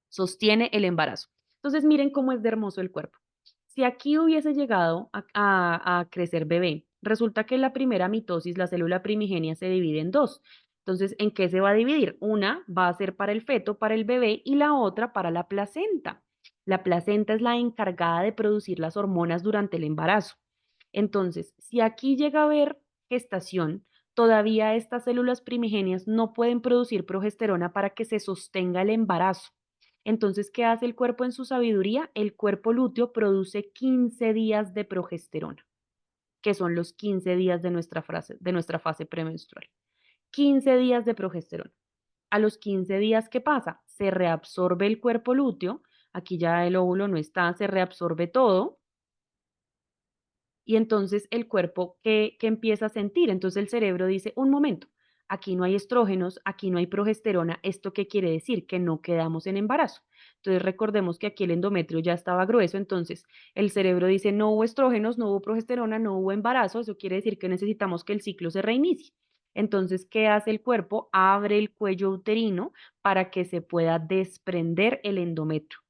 Sostiene el embarazo. Entonces, miren cómo es de hermoso el cuerpo. Si aquí hubiese llegado a crecer bebé, resulta que la primera mitosis, la célula primigenia, se divide en dos. Entonces, ¿en qué se va a dividir? Una va a ser para el feto, para el bebé, y la otra para la placenta. La placenta es la encargada de producir las hormonas durante el embarazo. Entonces, si aquí llega a haber gestación, todavía estas células primigenias no pueden producir progesterona para que se sostenga el embarazo. Entonces, ¿qué hace el cuerpo en su sabiduría? El cuerpo lúteo produce 15 días de progesterona, que son los 15 días de nuestra fase premenstrual. 15 días de progesterona. A los 15 días, ¿qué pasa? Se reabsorbe el cuerpo lúteo, aquí ya el óvulo no está, se reabsorbe todo, y entonces el cuerpo, ¿qué empieza a sentir? Entonces el cerebro dice, un momento, aquí no hay estrógenos, aquí no hay progesterona. ¿Esto qué quiere decir? Que no quedamos en embarazo. Entonces recordemos que aquí el endometrio ya estaba grueso, entonces el cerebro dice no hubo estrógenos, no hubo progesterona, no hubo embarazo, eso quiere decir que necesitamos que el ciclo se reinicie. Entonces, ¿qué hace el cuerpo? Abre el cuello uterino para que se pueda desprender el endometrio.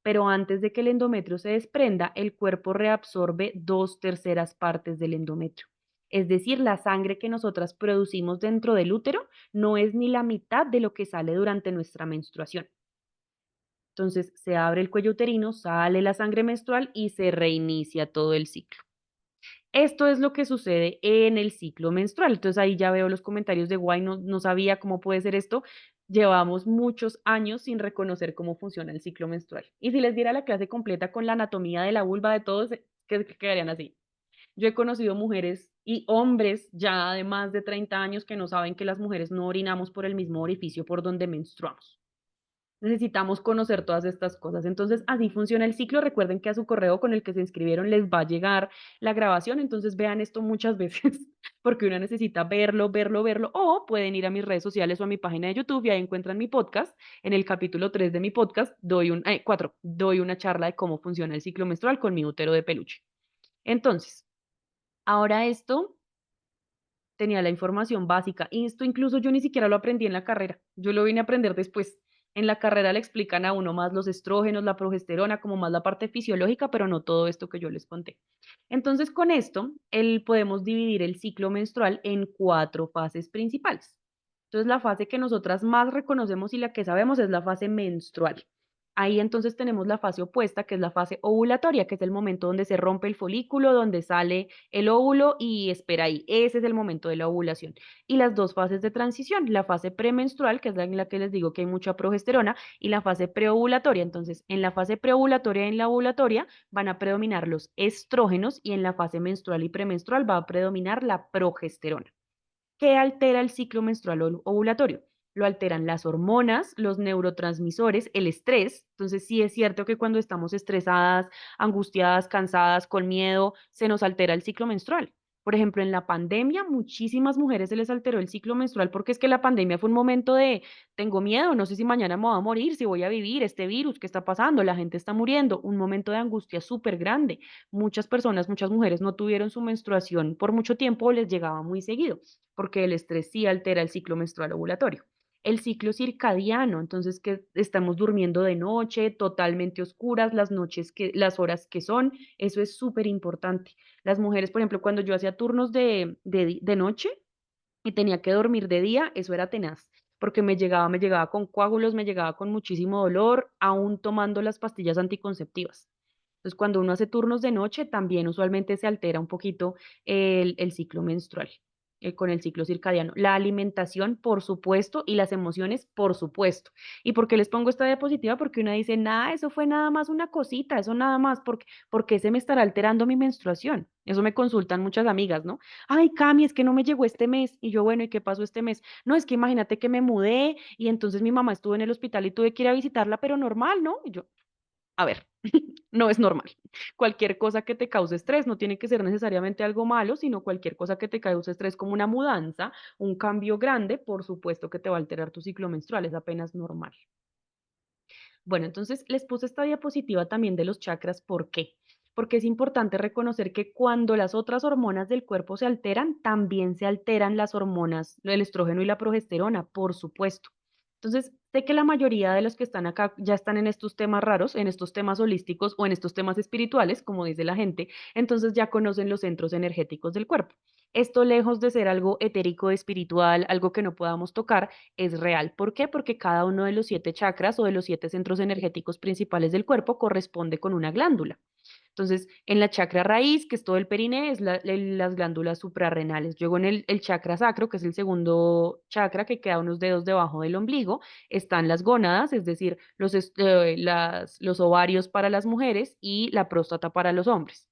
Pero antes de que el endometrio se desprenda, el cuerpo reabsorbe 2/3 del endometrio. Es decir, la sangre que nosotras producimos dentro del útero no es ni la mitad de lo que sale durante nuestra menstruación. Entonces se abre el cuello uterino, sale la sangre menstrual y se reinicia todo el ciclo. Esto es lo que sucede en el ciclo menstrual. Entonces ahí ya veo los comentarios de guay, no, no sabía cómo puede ser esto. Llevamos muchos años sin reconocer cómo funciona el ciclo menstrual. Y si les diera la clase completa con la anatomía de la vulva de todos, que quedarían así. Yo he conocido mujeres y hombres ya de más de 30 años que no saben que las mujeres no orinamos por el mismo orificio por donde menstruamos. Necesitamos conocer todas estas cosas. Entonces, así funciona el ciclo. Recuerden que a su correo con el que se inscribieron les va a llegar la grabación. Entonces, vean esto muchas veces porque uno necesita verlo, verlo, verlo. O pueden ir a mis redes sociales o a mi página de YouTube y ahí encuentran mi podcast. En el capítulo 3 de mi podcast, 4, doy una charla de cómo funciona el ciclo menstrual con mi útero de peluche. Entonces, ahora esto tenía la información básica. Y esto incluso yo ni siquiera lo aprendí en la carrera. Yo lo vine a aprender después. En la carrera le explican a uno más los estrógenos, la progesterona, como más la parte fisiológica, pero no todo esto que yo les conté. Entonces, con esto, podemos dividir el ciclo menstrual en 4 fases principales. Entonces, la fase que nosotras más reconocemos y la que sabemos es la fase menstrual. Ahí entonces tenemos la fase opuesta, que es la fase ovulatoria, que es el momento donde se rompe el folículo, donde sale el óvulo y espera ahí. Ese es el momento de la ovulación. Y las 2 fases de transición, la fase premenstrual, que es la en la que les digo que hay mucha progesterona, y la fase preovulatoria. Entonces, en la fase preovulatoria y en la ovulatoria van a predominar los estrógenos y en la fase menstrual y premenstrual va a predominar la progesterona. ¿Qué altera el ciclo menstrual ovulatorio? Lo alteran las hormonas, los neurotransmisores, el estrés. Entonces, sí es cierto que cuando estamos estresadas, angustiadas, cansadas, con miedo, se nos altera el ciclo menstrual. Por ejemplo, en la pandemia, muchísimas mujeres se les alteró el ciclo menstrual porque es que la pandemia fue un momento de, tengo miedo, no sé si mañana me voy a morir, si voy a vivir este virus, ¿qué está pasando? La gente está muriendo, un momento de angustia súper grande. Muchas personas, muchas mujeres no tuvieron su menstruación por mucho tiempo o les llegaba muy seguido porque el estrés sí altera el ciclo menstrual ovulatorio. El ciclo circadiano, entonces que estamos durmiendo de noche, totalmente oscuras, las horas que son, eso es súper importante. Las mujeres, por ejemplo, cuando yo hacía turnos de noche y tenía que dormir de día, eso era tenaz, porque me llegaba con coágulos, me llegaba con muchísimo dolor, aún tomando las pastillas anticonceptivas. Entonces, cuando uno hace turnos de noche, también usualmente se altera un poquito el ciclo menstrual, con el ciclo circadiano. La alimentación, por supuesto, y las emociones, por supuesto. ¿Y por qué les pongo esta diapositiva? Porque una dice, nada, eso fue nada más una cosita, eso nada más, ¿por qué se me estará alterando mi menstruación? Eso me consultan muchas amigas, ¿no? Ay, Cami, es que no me llegó este mes. Y yo, bueno, ¿y qué pasó este mes? No, es que imagínate que me mudé y entonces mi mamá estuvo en el hospital y tuve que ir a visitarla, pero normal, ¿no? Y yo, a ver, no es normal. Cualquier cosa que te cause estrés no tiene que ser necesariamente algo malo, sino cualquier cosa que te cause estrés como una mudanza, un cambio grande, por supuesto que te va a alterar tu ciclo menstrual, es apenas normal. Bueno, entonces les puse esta diapositiva también de los chakras. ¿Por qué? Porque es importante reconocer que cuando las otras hormonas del cuerpo se alteran, también se alteran las hormonas, el estrógeno y la progesterona, por supuesto. Entonces, sé que la mayoría de los que están acá ya están en estos temas raros, en estos temas holísticos o en estos temas espirituales, como dice la gente, entonces ya conocen los centros energéticos del cuerpo. Esto, lejos de ser algo etérico, espiritual, algo que no podamos tocar, es real. ¿Por qué? Porque cada uno de los 7 chakras o de los 7 centros energéticos principales del cuerpo corresponde con una glándula. Entonces, en la chakra raíz, que es todo el periné, es las glándulas suprarrenales. Luego en el chakra sacro, que es el segundo chakra que queda unos dedos debajo del ombligo, están las gónadas, es decir, los ovarios para las mujeres y la próstata para los hombres.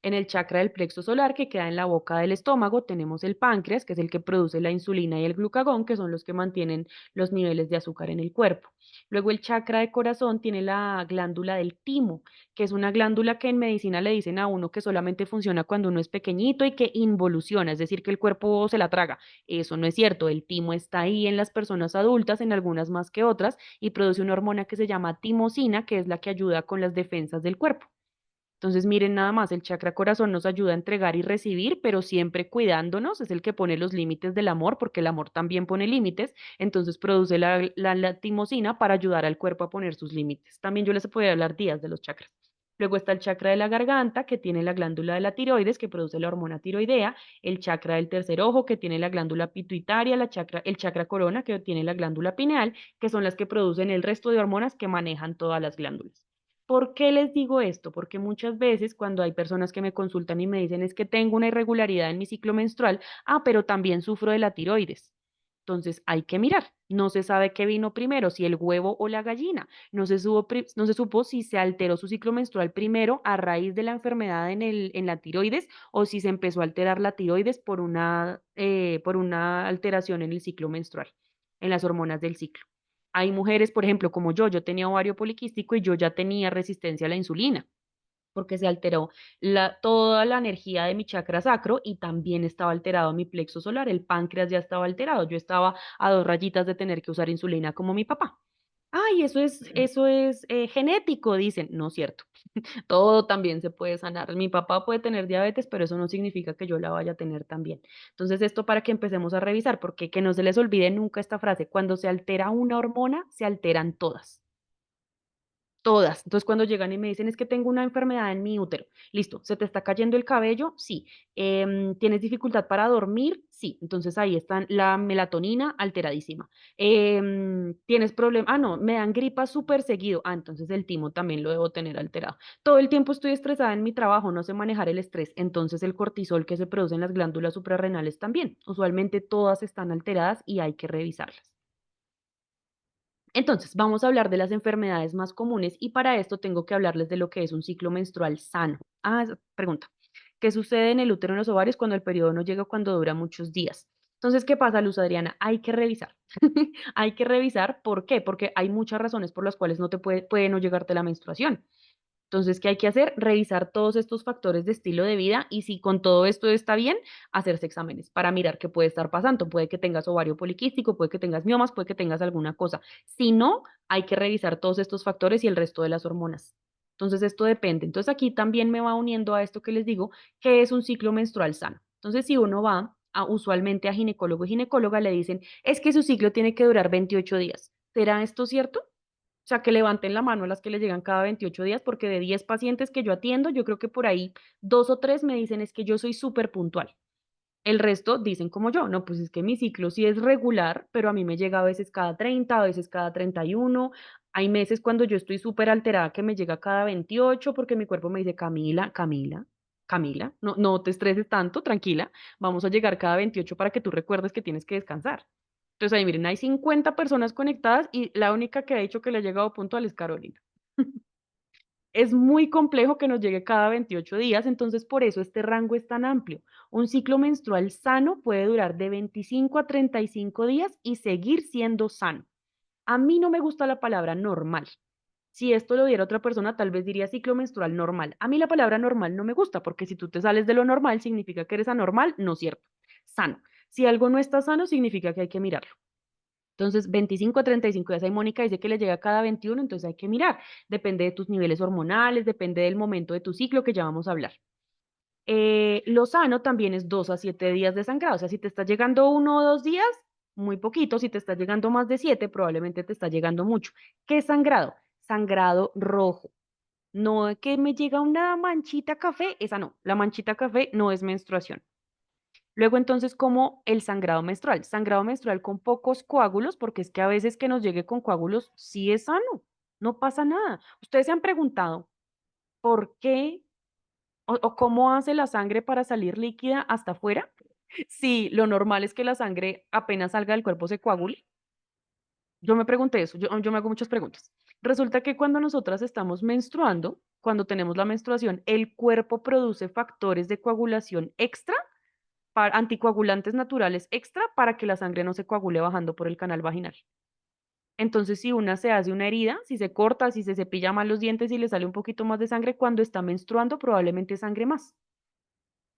En el chakra del plexo solar, que queda en la boca del estómago, tenemos el páncreas, que es el que produce la insulina y el glucagón, que son los que mantienen los niveles de azúcar en el cuerpo. Luego el chakra de corazón tiene la glándula del timo, que es una glándula que en medicina le dicen a uno que solamente funciona cuando uno es pequeñito y que involuciona, es decir, que el cuerpo se la traga. Eso no es cierto, el timo está ahí en las personas adultas, en algunas más que otras, y produce una hormona que se llama timosina, que es la que ayuda con las defensas del cuerpo. Entonces, miren nada más, el chakra corazón nos ayuda a entregar y recibir, pero siempre cuidándonos, es el que pone los límites del amor, porque el amor también pone límites, entonces produce la timosina para ayudar al cuerpo a poner sus límites. También yo les puedo hablar días de los chakras. Luego está el chakra de la garganta, que tiene la glándula de la tiroides, que produce la hormona tiroidea, el chakra del tercer ojo, que tiene la glándula pituitaria, el chakra corona, que tiene la glándula pineal, que son las que producen el resto de hormonas que manejan todas las glándulas. ¿Por qué les digo esto? Porque muchas veces cuando hay personas que me consultan y me dicen es que tengo una irregularidad en mi ciclo menstrual, pero también sufro de la tiroides. Entonces hay que mirar. No se sabe qué vino primero, si el huevo o la gallina. No se supo si se alteró su ciclo menstrual primero a raíz de la enfermedad en la tiroides o si se empezó a alterar la tiroides por una alteración en el ciclo menstrual, en las hormonas del ciclo. Hay mujeres, por ejemplo, como yo tenía ovario poliquístico y yo ya tenía resistencia a la insulina porque se alteró toda la energía de mi chakra sacro y también estaba alterado mi plexo solar, el páncreas ya estaba alterado, yo estaba a 2 rayitas de tener que usar insulina como mi papá. Ay, eso es genético, dicen. No es cierto. Todo también se puede sanar. Mi papá puede tener diabetes, pero eso no significa que yo la vaya a tener también. Entonces, esto para que empecemos a revisar, porque que no se les olvide nunca esta frase, cuando se altera una hormona, se alteran todas. Todas. Entonces, cuando llegan y me dicen, es que tengo una enfermedad en mi útero. Listo, ¿se te está cayendo el cabello? Sí. ¿Tienes dificultad para dormir? Sí. Entonces, ahí está la melatonina alteradísima. ¿Tienes problema? No, me dan gripa súper seguido. Entonces el timo también lo debo tener alterado. Todo el tiempo estoy estresada en mi trabajo, no sé manejar el estrés. Entonces, el cortisol que se produce en las glándulas suprarrenales también. Usualmente todas están alteradas y hay que revisarlas. Entonces, vamos a hablar de las enfermedades más comunes y para esto tengo que hablarles de lo que es un ciclo menstrual sano. Esa pregunta. ¿Qué sucede en el útero y en los ovarios cuando el periodo no llega o cuando dura muchos días? Entonces, ¿qué pasa, Luz Adriana? Hay que revisar. Hay que revisar, ¿por qué? Porque hay muchas razones por las cuales no te puede no llegarte la menstruación. Entonces, ¿qué hay que hacer? Revisar todos estos factores de estilo de vida y si con todo esto está bien, hacerse exámenes para mirar qué puede estar pasando. Puede que tengas ovario poliquístico, puede que tengas miomas, puede que tengas alguna cosa. Si no, hay que revisar todos estos factores y el resto de las hormonas. Entonces, esto depende. Entonces, aquí también me va uniendo a esto que les digo, que es un ciclo menstrual sano. Entonces, si uno va usualmente a ginecólogo y ginecóloga, le dicen, es que su ciclo tiene que durar 28 días. ¿Será esto cierto? O sea, que levanten la mano a las que les llegan cada 28 días, porque de 10 pacientes que yo atiendo, yo creo que por ahí 2 o 3 me dicen es que yo soy súper puntual. El resto dicen como yo, no, pues es que mi ciclo sí es regular, pero a mí me llega a veces cada 30, a veces cada 31. Hay meses cuando yo estoy súper alterada que me llega cada 28 porque mi cuerpo me dice, Camila, Camila, Camila, no, no te estreses tanto, tranquila, vamos a llegar cada 28 para que tú recuerdes que tienes que descansar. Entonces ahí miren, hay 50 personas conectadas y la única que ha dicho que le ha llegado puntual es Carolina. Es muy complejo que nos llegue cada 28 días, entonces por eso este rango es tan amplio. Un ciclo menstrual sano puede durar de 25 a 35 días y seguir siendo sano. A mí no me gusta la palabra normal. Si esto lo diera otra persona, tal vez diría ciclo menstrual normal. A mí la palabra normal no me gusta porque si tú te sales de lo normal significa que eres anormal, no es cierto. Sano. Si algo no está sano, significa que hay que mirarlo. Entonces, 25 a 35 días. Ahí Mónica dice que le llega cada 21, entonces hay que mirar. Depende de tus niveles hormonales, depende del momento de tu ciclo que ya vamos a hablar. Lo sano también es 2 a 7 días de sangrado. O sea, si te está llegando 1 o 2 días, muy poquito. Si te está llegando más de 7, probablemente te está llegando mucho. ¿Qué es sangrado? Sangrado rojo. No que me llega una manchita café, esa no. La manchita café no es menstruación. Luego entonces, como el sangrado menstrual con pocos coágulos, porque es que a veces que nos llegue con coágulos sí es sano, no pasa nada. Ustedes se han preguntado por qué o cómo hace la sangre para salir líquida hasta afuera. Sí, lo normal es que la sangre apenas salga del cuerpo se coagule. Yo me pregunté eso, yo me hago muchas preguntas. Resulta que cuando nosotras estamos menstruando, cuando tenemos la menstruación, el cuerpo produce factores de coagulación extra, anticoagulantes naturales extra, para que la sangre no se coagule bajando por el canal vaginal. Entonces, si una se hace una herida, si se corta, si se cepilla mal los dientes y le sale un poquito más de sangre, cuando está menstruando, probablemente sangre más.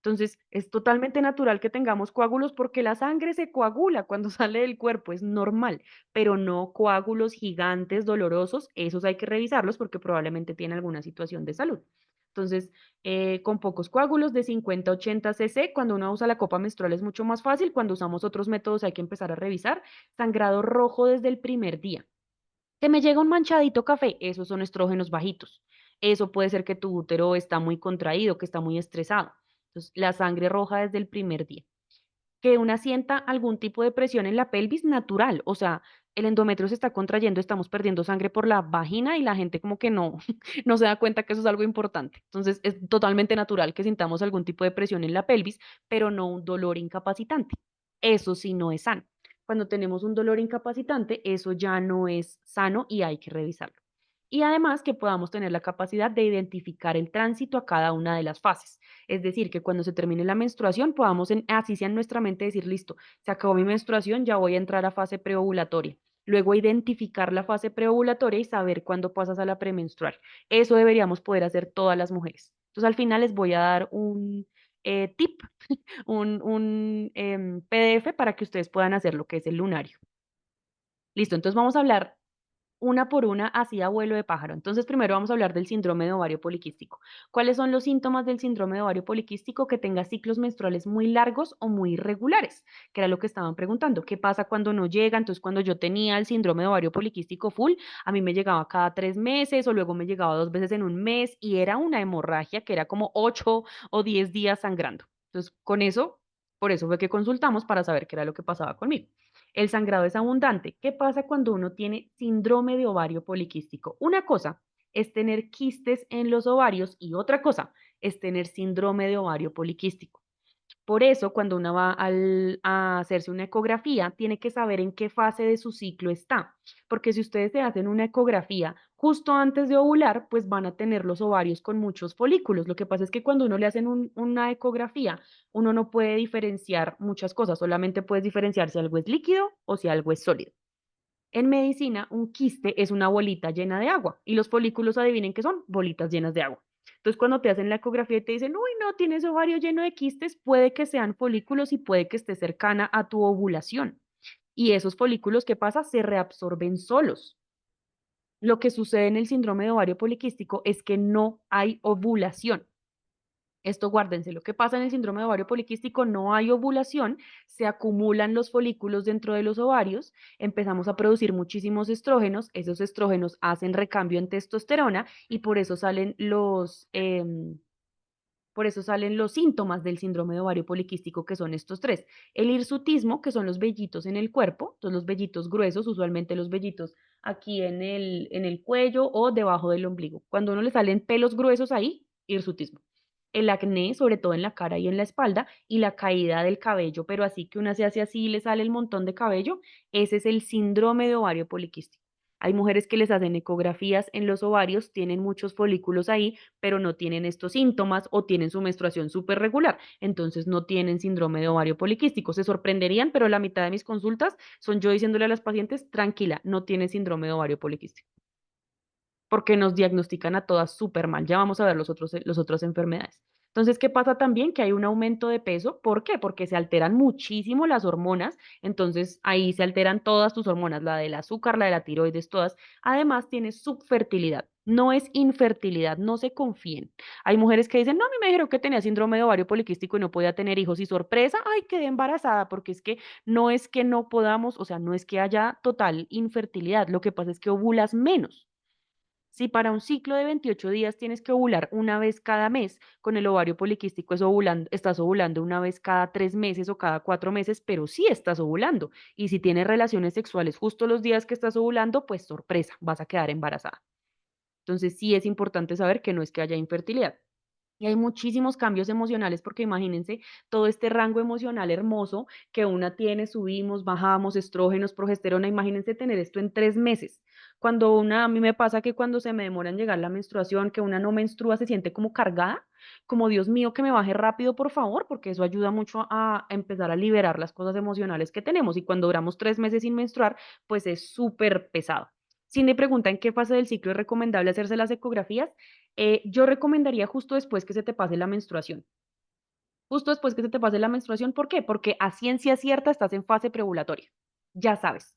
Entonces, es totalmente natural que tengamos coágulos porque la sangre se coagula cuando sale del cuerpo, es normal, pero no coágulos gigantes, dolorosos, esos hay que revisarlos porque probablemente tiene alguna situación de salud. Entonces, con pocos coágulos de 50 a 80 cc, cuando uno usa la copa menstrual es mucho más fácil, cuando usamos otros métodos hay que empezar a revisar. Sangrado rojo desde el primer día. Que me llega un manchadito café, esos son estrógenos bajitos. Eso puede ser que tu útero está muy contraído, que está muy estresado. Entonces, la sangre roja desde el primer día. Que una sienta algún tipo de presión en la pelvis natural, o sea, el endometrio se está contrayendo, estamos perdiendo sangre por la vagina y la gente como que no, no se da cuenta que eso es algo importante. Entonces, es totalmente natural que sintamos algún tipo de presión en la pelvis, pero no un dolor incapacitante. Eso sí no es sano. Cuando tenemos un dolor incapacitante, eso ya no es sano y hay que revisarlo. Y además que podamos tener la capacidad de identificar el tránsito a cada una de las fases. Es decir, que cuando se termine la menstruación podamos, así sea en nuestra mente, decir, listo, se acabó mi menstruación, ya voy a entrar a fase preovulatoria. Luego identificar la fase preovulatoria y saber cuándo pasas a la premenstrual. Eso deberíamos poder hacer todas las mujeres. Entonces, al final les voy a dar un tip, un PDF para que ustedes puedan hacer lo que es el lunario. Listo, entonces vamos a hablar una por una, así a vuelo de pájaro. Entonces, primero vamos a hablar del síndrome de ovario poliquístico. ¿Cuáles son los síntomas del síndrome de ovario poliquístico? Que tenga ciclos menstruales muy largos o muy irregulares, que era lo que estaban preguntando. ¿Qué pasa cuando no llega? Entonces, cuando yo tenía el síndrome de ovario poliquístico full, a mí me llegaba cada 3 meses o luego me llegaba 2 veces en un mes y era una hemorragia que era como 8 o 10 días sangrando. Entonces, con eso, por eso fue que consultamos para saber qué era lo que pasaba conmigo. El sangrado es abundante. ¿Qué pasa cuando uno tiene síndrome de ovario poliquístico? Una cosa es tener quistes en los ovarios y otra cosa es tener síndrome de ovario poliquístico. Por eso, cuando uno va a hacerse una ecografía, tiene que saber en qué fase de su ciclo está. Porque si ustedes se hacen una ecografía justo antes de ovular, pues van a tener los ovarios con muchos folículos. Lo que pasa es que cuando uno le hacen una ecografía, uno no puede diferenciar muchas cosas, solamente puedes diferenciar si algo es líquido o si algo es sólido. En medicina, un quiste es una bolita llena de agua y los folículos, adivinen qué son, bolitas llenas de agua. Entonces, cuando te hacen la ecografía y te dicen, uy, no, tienes ovario lleno de quistes, puede que sean folículos y puede que esté cercana a tu ovulación. Y esos folículos, ¿qué pasa? Se reabsorben solos. Lo que sucede en el síndrome de ovario poliquístico es que no hay ovulación. Esto guárdense, lo que pasa en el síndrome de ovario poliquístico, no hay ovulación, se acumulan los folículos dentro de los ovarios, empezamos a producir muchísimos estrógenos, esos estrógenos hacen recambio en testosterona y por eso salen los síntomas del síndrome de ovario poliquístico, que son estos tres. El hirsutismo, que son los vellitos en el cuerpo, entonces los vellitos gruesos, usualmente los vellitos aquí en el cuello o debajo del ombligo. Cuando a uno le salen pelos gruesos ahí, hirsutismo. El acné, sobre todo en la cara y en la espalda, y la caída del cabello, pero así que una se hace así y le sale el montón de cabello, ese es el síndrome de ovario poliquístico. Hay mujeres que les hacen ecografías en los ovarios, tienen muchos folículos ahí, pero no tienen estos síntomas o tienen su menstruación súper regular, entonces no tienen síndrome de ovario poliquístico. Se sorprenderían, pero la mitad de mis consultas son yo diciéndole a las pacientes, tranquila, no tiene síndrome de ovario poliquístico, porque nos diagnostican a todas súper mal. Ya vamos a ver los otras enfermedades. Entonces, ¿qué pasa también? Que hay un aumento de peso. ¿Por qué? Porque se alteran muchísimo las hormonas. Entonces, ahí se alteran todas tus hormonas, la del azúcar, la de la tiroides, todas. Además, tienes subfertilidad. No es infertilidad, no se confíen. Hay mujeres que dicen, no, a mí me dijeron que tenía síndrome de ovario poliquístico y no podía tener hijos y sorpresa, ay, quedé embarazada, porque es que no podamos, o sea, no es que haya total infertilidad, lo que pasa es que ovulas menos. Si para un ciclo de 28 días tienes que ovular una vez cada mes, con el ovario poliquístico estás ovulando una vez cada 3 meses o cada 4 meses, pero sí estás ovulando. Y si tienes relaciones sexuales justo los días que estás ovulando, pues sorpresa, vas a quedar embarazada. Entonces sí es importante saber que no es que haya infertilidad. Y hay muchísimos cambios emocionales porque imagínense todo este rango emocional hermoso que una tiene, subimos, bajamos, estrógenos, progesterona, imagínense tener esto en 3 meses. Cuando una, a mí me pasa que cuando se me demora en llegar la menstruación, que una no menstrua, se siente como cargada, como Dios mío, que me baje rápido, por favor, porque eso ayuda mucho a empezar a liberar las cosas emocionales que tenemos. Y cuando duramos 3 meses sin menstruar, pues es súper pesado. Si me preguntan en qué fase del ciclo es recomendable hacerse las ecografías, yo recomendaría justo después que se te pase la menstruación. Justo después que se te pase la menstruación, ¿por qué? Porque a ciencia cierta estás en fase preovulatoria. Ya sabes.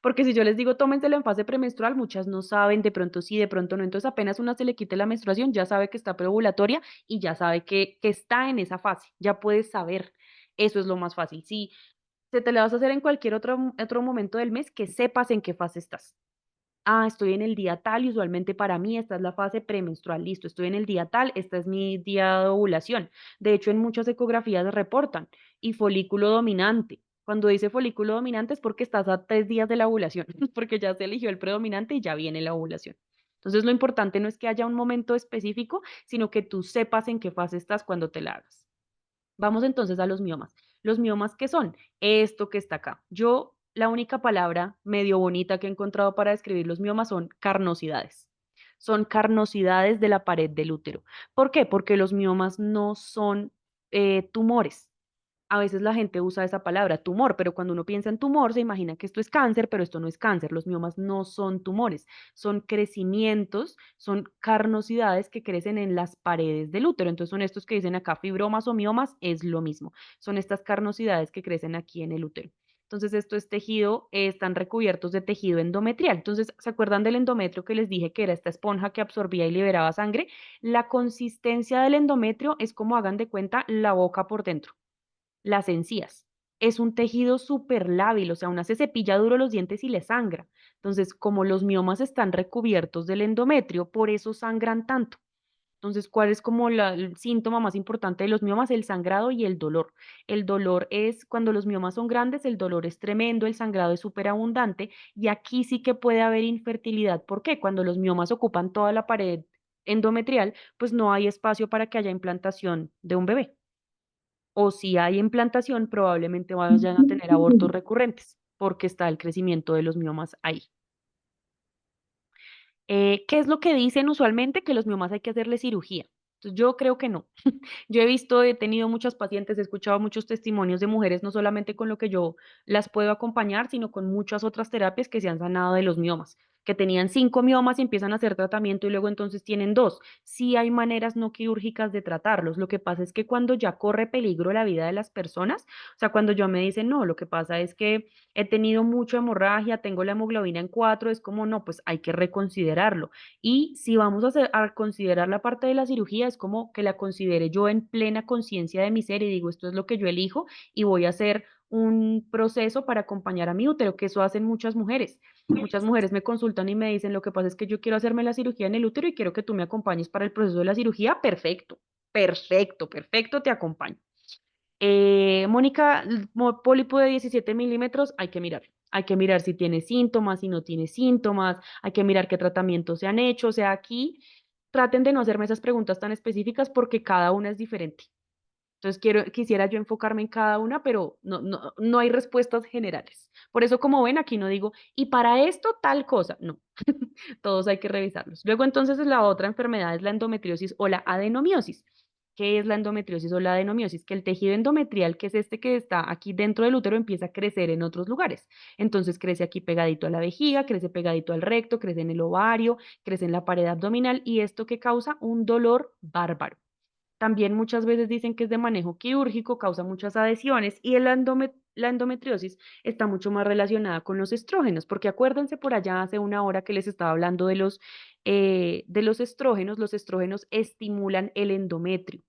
Porque si yo les digo tómenselo en fase premenstrual, muchas no saben, de pronto sí, de pronto no. Entonces apenas una se le quite la menstruación, ya sabe que está preovulatoria y ya sabe que está en esa fase. Ya puedes saber. Eso es lo más fácil. Si se te la vas a hacer en cualquier otro momento del mes, que sepas en qué fase estás. Ah, estoy en el día tal y usualmente para mí esta es la fase premenstrual. Listo, estoy en el día tal, este es mi día de ovulación. De hecho, en muchas ecografías reportan y folículo dominante. Cuando dice folículo dominante es porque estás a 3 días de la ovulación, porque ya se eligió el predominante y ya viene la ovulación. Entonces, lo importante no es que haya un momento específico, sino que tú sepas en qué fase estás cuando te la hagas. Vamos entonces a los miomas. ¿Los miomas qué son? Esto que está acá. Yo, la única palabra medio bonita que he encontrado para describir los miomas son carnosidades. Son carnosidades de la pared del útero. ¿Por qué? Porque los miomas no son tumores. A veces la gente usa esa palabra, tumor, pero cuando uno piensa en tumor se imagina que esto es cáncer, pero esto no es cáncer. Los miomas no son tumores, son crecimientos, son carnosidades que crecen en las paredes del útero. Entonces son estos que dicen acá fibromas o miomas, es lo mismo. Son estas carnosidades que crecen aquí en el útero. Entonces esto es tejido, están recubiertos de tejido endometrial. Entonces, ¿se acuerdan del endometrio que les dije que era esta esponja que absorbía y liberaba sangre? La consistencia del endometrio es como hagan de cuenta la boca por dentro, las encías. Es un tejido súper lábil, o sea, una se cepilla duro los dientes y le sangra. Entonces, como los miomas están recubiertos del endometrio, por eso sangran tanto. Entonces, ¿cuál es como el síntoma más importante de los miomas? El sangrado y el dolor. El dolor es, cuando los miomas son grandes, el dolor es tremendo, el sangrado es súper abundante y aquí sí que puede haber infertilidad. ¿Por qué? Cuando los miomas ocupan toda la pared endometrial, pues no hay espacio para que haya implantación de un bebé, o si hay implantación, probablemente vayan a tener abortos recurrentes porque está el crecimiento de los miomas ahí. ¿Qué es lo que dicen usualmente? Que los miomas hay que hacerle cirugía. Entonces, yo creo que no. Yo he visto, he tenido muchas pacientes, he escuchado muchos testimonios de mujeres, no solamente con lo que yo las puedo acompañar, sino con muchas otras terapias que se han sanado de los miomas, que tenían 5 miomas y empiezan a hacer tratamiento y luego entonces tienen 2. Sí hay maneras no quirúrgicas de tratarlos. Lo que pasa es que cuando ya corre peligro la vida de las personas, o sea, cuando yo me dicen, no, lo que pasa es que he tenido mucha hemorragia, tengo la hemoglobina en 4, es como, no, pues hay que reconsiderarlo. Y si vamos a considerar la parte de la cirugía, es como que la considere yo en plena conciencia de mi ser y digo, esto es lo que yo elijo y voy a hacer un proceso para acompañar a mi útero, que eso hacen muchas mujeres. Muchas mujeres me consultan y me dicen, lo que pasa es que yo quiero hacerme la cirugía en el útero y quiero que tú me acompañes para el proceso de la cirugía. Perfecto, perfecto, perfecto, te acompaño. Mónica, pólipo de 17 milímetros, hay que mirar. Hay que mirar si tiene síntomas, si no tiene síntomas, hay que mirar qué tratamientos se han hecho. O sea, aquí traten de no hacerme esas preguntas tan específicas porque cada una es diferente. Entonces quisiera yo enfocarme en cada una, pero no hay respuestas generales. Por eso, como ven, aquí no digo, y para esto tal cosa. No, todos hay que revisarlos. Luego, entonces, la otra enfermedad es la endometriosis o la adenomiosis. ¿Qué es la endometriosis o la adenomiosis? Que el tejido endometrial, que es este que está aquí dentro del útero, empieza a crecer en otros lugares. Entonces crece aquí pegadito a la vejiga, crece pegadito al recto, crece en el ovario, crece en la pared abdominal y esto que causa un dolor bárbaro. También muchas veces dicen que es de manejo quirúrgico, causa muchas adhesiones y la endometriosis está mucho más relacionada con los estrógenos, porque acuérdense por allá hace una hora que les estaba hablando de los estrógenos. Los estrógenos estimulan el endometrio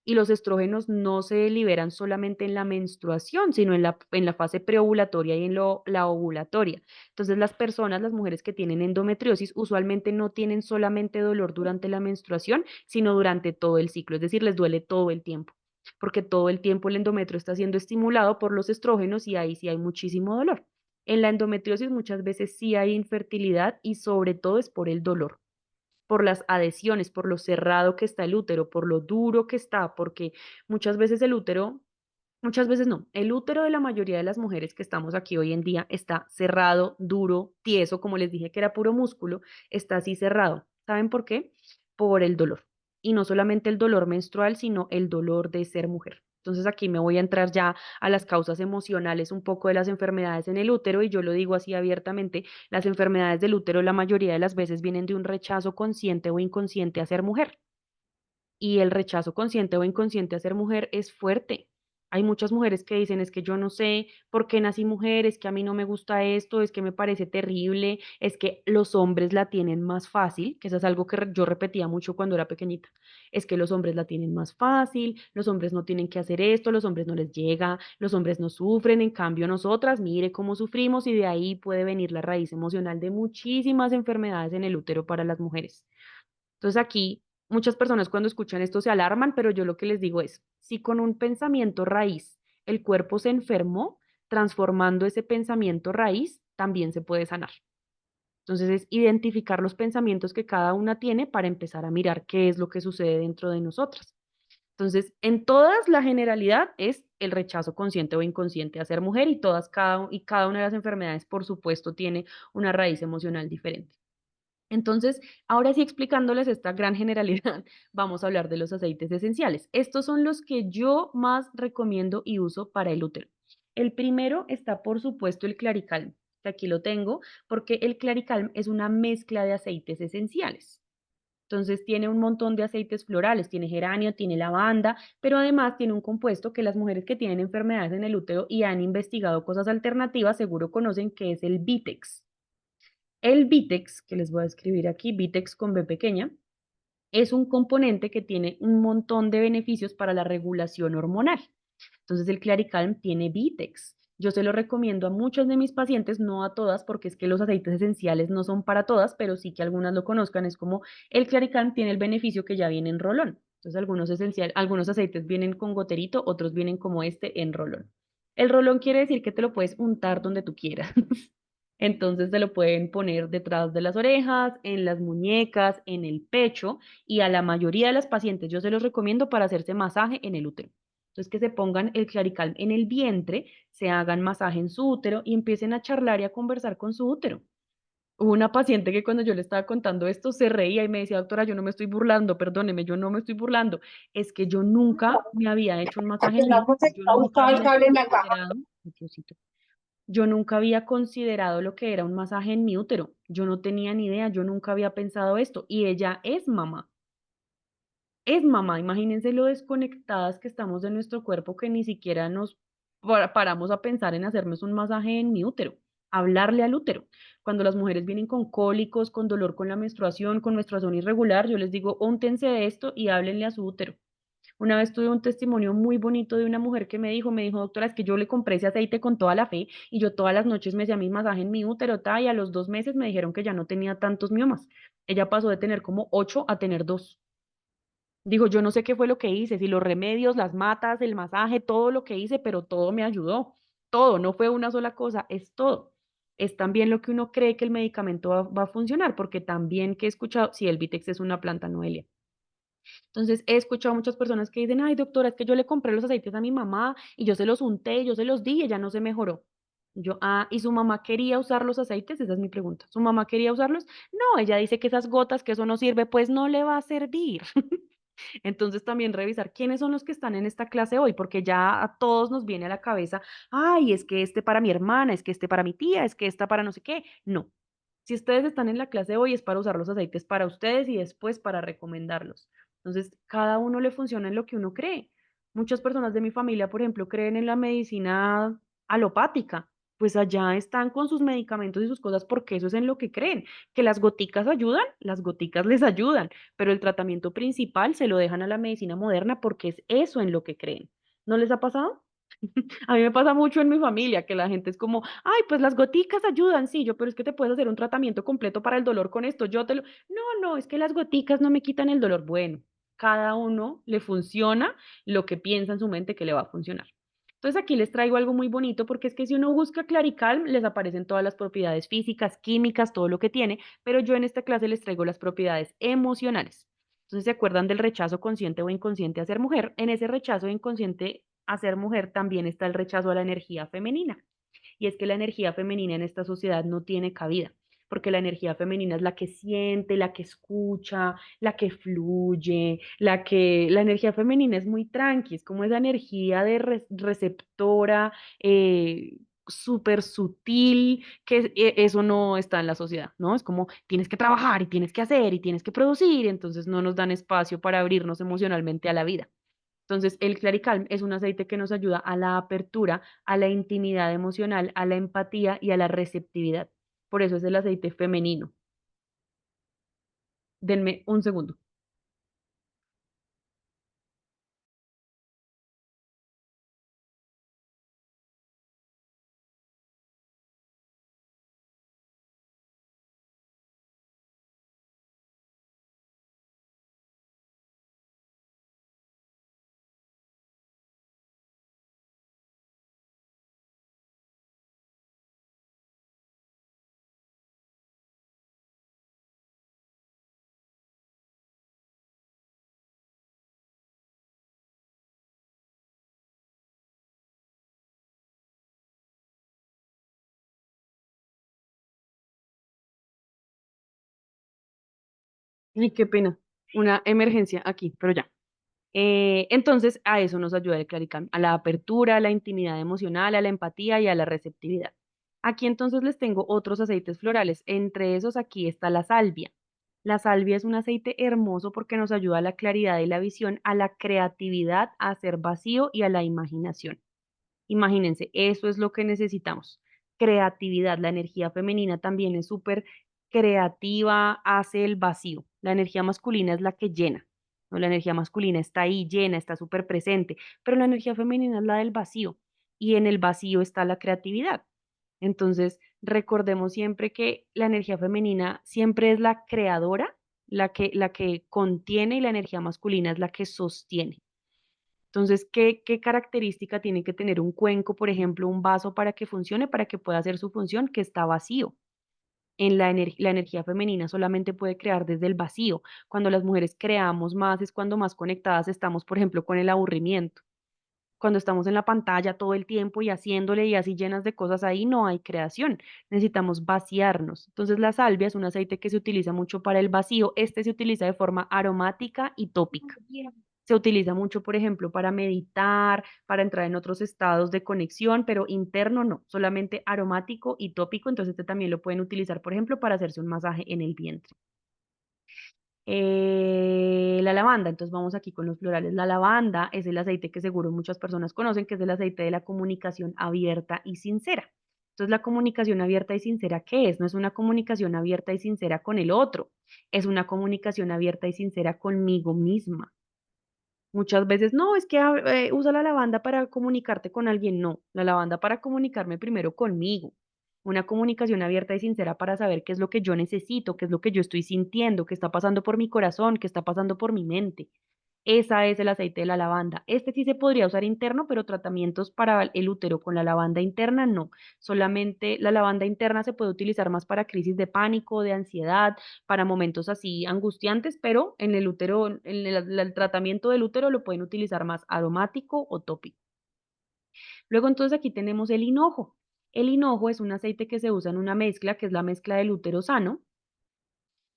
y los estrógenos no se liberan solamente en la menstruación, sino en la fase preovulatoria y en la ovulatoria. Entonces, las personas, las mujeres que tienen endometriosis, usualmente no tienen solamente dolor durante la menstruación, sino durante todo el ciclo, es decir, les duele todo el tiempo, porque todo el tiempo el endometrio está siendo estimulado por los estrógenos y ahí sí hay muchísimo dolor. En la endometriosis muchas veces sí hay infertilidad y sobre todo es por el dolor, por las adhesiones, por lo cerrado que está el útero, por lo duro que está, porque muchas veces el útero, muchas veces no, el útero de la mayoría de las mujeres que estamos aquí hoy en día está cerrado, duro, tieso, como les dije que era puro músculo, está así cerrado. ¿Saben por qué? Por el dolor. Y no solamente el dolor menstrual, sino el dolor de ser mujer. Entonces aquí me voy a entrar ya a las causas emocionales un poco de las enfermedades en el útero y yo lo digo así abiertamente, las enfermedades del útero la mayoría de las veces vienen de un rechazo consciente o inconsciente a ser mujer. Y el rechazo consciente o inconsciente a ser mujer es fuerte. Hay muchas mujeres que dicen, es que yo no sé por qué nací mujer, es que a mí no me gusta esto, es que me parece terrible, es que los hombres la tienen más fácil, que eso es algo que yo repetía mucho cuando era pequeñita, es que los hombres la tienen más fácil, los hombres no tienen que hacer esto, los hombres no les llega, los hombres no sufren, en cambio nosotras, mire cómo sufrimos y de ahí puede venir la raíz emocional de muchísimas enfermedades en el útero para las mujeres. Entonces aquí muchas personas cuando escuchan esto se alarman, pero yo lo que les digo es, si con un pensamiento raíz el cuerpo se enfermó, transformando ese pensamiento raíz, también se puede sanar. Entonces es identificar los pensamientos que cada una tiene para empezar a mirar qué es lo que sucede dentro de nosotras. Entonces, en todas la generalidad es el rechazo consciente o inconsciente a ser mujer y cada una de las enfermedades, por supuesto, tiene una raíz emocional diferente. Entonces, ahora sí explicándoles esta gran generalidad, vamos a hablar de los aceites esenciales. Estos son los que yo más recomiendo y uso para el útero. El primero está, por supuesto, el Claricalm, que aquí lo tengo, porque el Claricalm es una mezcla de aceites esenciales. Entonces tiene un montón de aceites florales, tiene geranio, tiene lavanda, pero además tiene un compuesto que las mujeres que tienen enfermedades en el útero y han investigado cosas alternativas seguro conocen que es el Vitex. El Vitex, que les voy a escribir aquí, Vitex con B pequeña, es un componente que tiene un montón de beneficios para la regulación hormonal. Entonces el Claricalm tiene Vitex. Yo se lo recomiendo a muchos de mis pacientes, no a todas, porque es que los aceites esenciales no son para todas, pero sí que algunas lo conozcan. Es como el Claricalm tiene el beneficio que ya viene en rolón. Entonces algunos aceites vienen con goterito, otros vienen como este en rolón. El rolón quiere decir que te lo puedes untar donde tú quieras. Entonces se lo pueden poner detrás de las orejas, en las muñecas, en el pecho y a la mayoría de las pacientes yo se los recomiendo para hacerse masaje en el útero. Entonces que se pongan el Claricalm en el vientre, se hagan masaje en su útero y empiecen a charlar y a conversar con su útero. Hubo una paciente que cuando yo le estaba contando esto se reía y me decía, doctora, yo no me estoy burlando, perdóneme, yo no me estoy burlando. Es que yo nunca me había hecho un masaje en mi La útero, yo ha nunca buscado el había cable en la caja. considerado, ay, Diosito, yo nunca había considerado lo que era un masaje en mi útero. Yo no tenía ni idea, yo nunca había pensado esto. Y ella es mamá. Es mamá. Imagínense lo desconectadas que estamos de nuestro cuerpo que ni siquiera nos paramos a pensar en hacernos un masaje en mi útero. Hablarle al útero. Cuando las mujeres vienen con cólicos, con dolor con la menstruación, con menstruación irregular, yo les digo, óntense de esto y háblenle a su útero. Una vez tuve un testimonio muy bonito de una mujer que me dijo, doctora, es que yo le compré ese aceite con toda la fe y yo todas las noches me hacía mi masaje en mi útero, ta, y a los 2 meses me dijeron que ya no tenía tantos miomas. Ella pasó de tener como 8 a tener 2. Dijo, yo no sé qué fue lo que hice, si los remedios, las matas, el masaje, todo lo que hice, pero todo me ayudó. Todo, no fue una sola cosa, es todo. Es también lo que uno cree que el medicamento va a funcionar, porque también que he escuchado, si el Vitex es una planta, Noelia. Entonces, he escuchado a muchas personas que dicen, ay, doctora, es que yo le compré los aceites a mi mamá y yo se los unté, yo se los di y ella no se mejoró. Yo, ¿y su mamá quería usar los aceites? Esa es mi pregunta. ¿Su mamá quería usarlos? No, ella dice que esas gotas, que eso no sirve, pues no le va a servir. Entonces, también revisar quiénes son los que están en esta clase hoy, porque ya a todos nos viene a la cabeza, ay, es que este para mi hermana, es que este para mi tía, es que esta para no sé qué. No, si ustedes están en la clase hoy es para usar los aceites para ustedes y después para recomendarlos. Entonces, cada uno le funciona en lo que uno cree. Muchas personas de mi familia, por ejemplo, creen en la medicina alopática. Pues allá están con sus medicamentos y sus cosas porque eso es en lo que creen. Que las goticas ayudan, las goticas les ayudan, pero el tratamiento principal se lo dejan a la medicina moderna porque es eso en lo que creen. ¿No les ha pasado? A mí me pasa mucho en mi familia que la gente es como, ay, pues las goticas ayudan, sí, yo, pero es que te puedes hacer un tratamiento completo para el dolor con esto, yo te lo... No, no, es que las goticas no me quitan el dolor. Bueno, cada uno le funciona lo que piensa en su mente que le va a funcionar. Entonces aquí les traigo algo muy bonito porque es que si uno busca Claricalm, les aparecen todas las propiedades físicas, químicas, todo lo que tiene, pero yo en esta clase les traigo las propiedades emocionales. Entonces, ¿se acuerdan del rechazo consciente o inconsciente a ser mujer? En ese rechazo inconsciente a ser mujer también está el rechazo a la energía femenina. Y es que la energía femenina en esta sociedad no tiene cabida, porque la energía femenina es la que siente, la que escucha, la que fluye, la energía femenina es muy tranqui, es como esa energía de receptora, súper sutil, que eso no está en la sociedad, ¿no? Es como tienes que trabajar y tienes que hacer y tienes que producir, entonces no nos dan espacio para abrirnos emocionalmente a la vida. Entonces, el Claricalm es un aceite que nos ayuda a la apertura, a la intimidad emocional, a la empatía y a la receptividad. Por eso es el aceite femenino. Denme un segundo. Ay, qué pena. Una emergencia aquí, pero ya. Entonces, a eso nos ayuda el Claricam, a la apertura, a la intimidad emocional, a la empatía y a la receptividad. Aquí entonces les tengo otros aceites florales. Entre esos aquí está la salvia. La salvia es un aceite hermoso porque nos ayuda a la claridad y la visión, a la creatividad, a hacer vacío y a la imaginación. Imagínense, eso es lo que necesitamos. Creatividad, la energía femenina también es súper creativa, hace el vacío. La energía masculina es la que llena, ¿no? La energía masculina está ahí llena, está súper presente, pero la energía femenina es la del vacío y en el vacío está la creatividad. Entonces, recordemos siempre que la energía femenina siempre es la creadora, la que contiene y la energía masculina es la que sostiene. Entonces, ¿qué característica tiene que tener un cuenco, por ejemplo, un vaso para que funcione, para que pueda hacer su función, que está vacío? La energía femenina solamente puede crear desde el vacío. Cuando las mujeres creamos más es cuando más conectadas estamos, por ejemplo, con el aburrimiento. Cuando estamos en la pantalla todo el tiempo y haciéndole y así llenas de cosas ahí, no hay creación. Necesitamos vaciarnos. Entonces, la salvia es un aceite que se utiliza mucho para el vacío. Este se utiliza de forma aromática y tópica. Se utiliza mucho, por ejemplo, para meditar, para entrar en otros estados de conexión, pero interno no, solamente aromático y tópico. Entonces, este también lo pueden utilizar, por ejemplo, para hacerse un masaje en el vientre. La lavanda, entonces vamos aquí con los florales. La lavanda es el aceite que seguro muchas personas conocen, que es el aceite de la comunicación abierta y sincera. Entonces, la comunicación abierta y sincera, ¿qué es? No es una comunicación abierta y sincera con el otro, es una comunicación abierta y sincera conmigo misma. Muchas veces, no, es que usa la lavanda para comunicarte con alguien. No, la lavanda para comunicarme primero conmigo. Una comunicación abierta y sincera para saber qué es lo que yo necesito, qué es lo que yo estoy sintiendo, qué está pasando por mi corazón, qué está pasando por mi mente. Esa es el aceite de la lavanda. Este sí se podría usar interno, pero tratamientos para el útero con la lavanda interna no. Solamente la lavanda interna se puede utilizar más para crisis de pánico, de ansiedad, para momentos así angustiantes, pero en el útero, en el tratamiento del útero lo pueden utilizar más aromático o tópico. Luego entonces aquí tenemos el hinojo. El hinojo es un aceite que se usa en una mezcla, que es la mezcla del útero sano,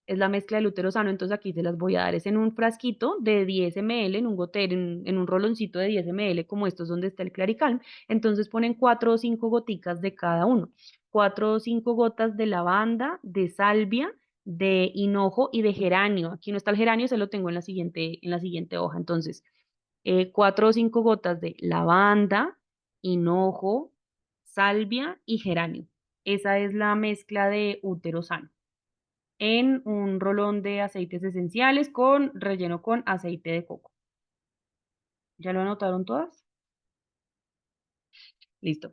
es la mezcla del útero sano, entonces aquí se las voy a dar. Es en un frasquito de 10 ml, en un gotero, en un roloncito de 10 ml, como estos donde está el Claricalm. Entonces ponen 4 o 5 goticas de cada uno. 4 o 5 gotas de lavanda, de salvia, de hinojo y de geranio. Aquí no está el geranio, se lo tengo en la siguiente hoja. Entonces, 4 o 5 gotas de lavanda, hinojo, salvia y geranio. Esa es la mezcla de útero sano en un rolón de aceites esenciales con relleno con aceite de coco. ¿Ya lo anotaron todas? Listo.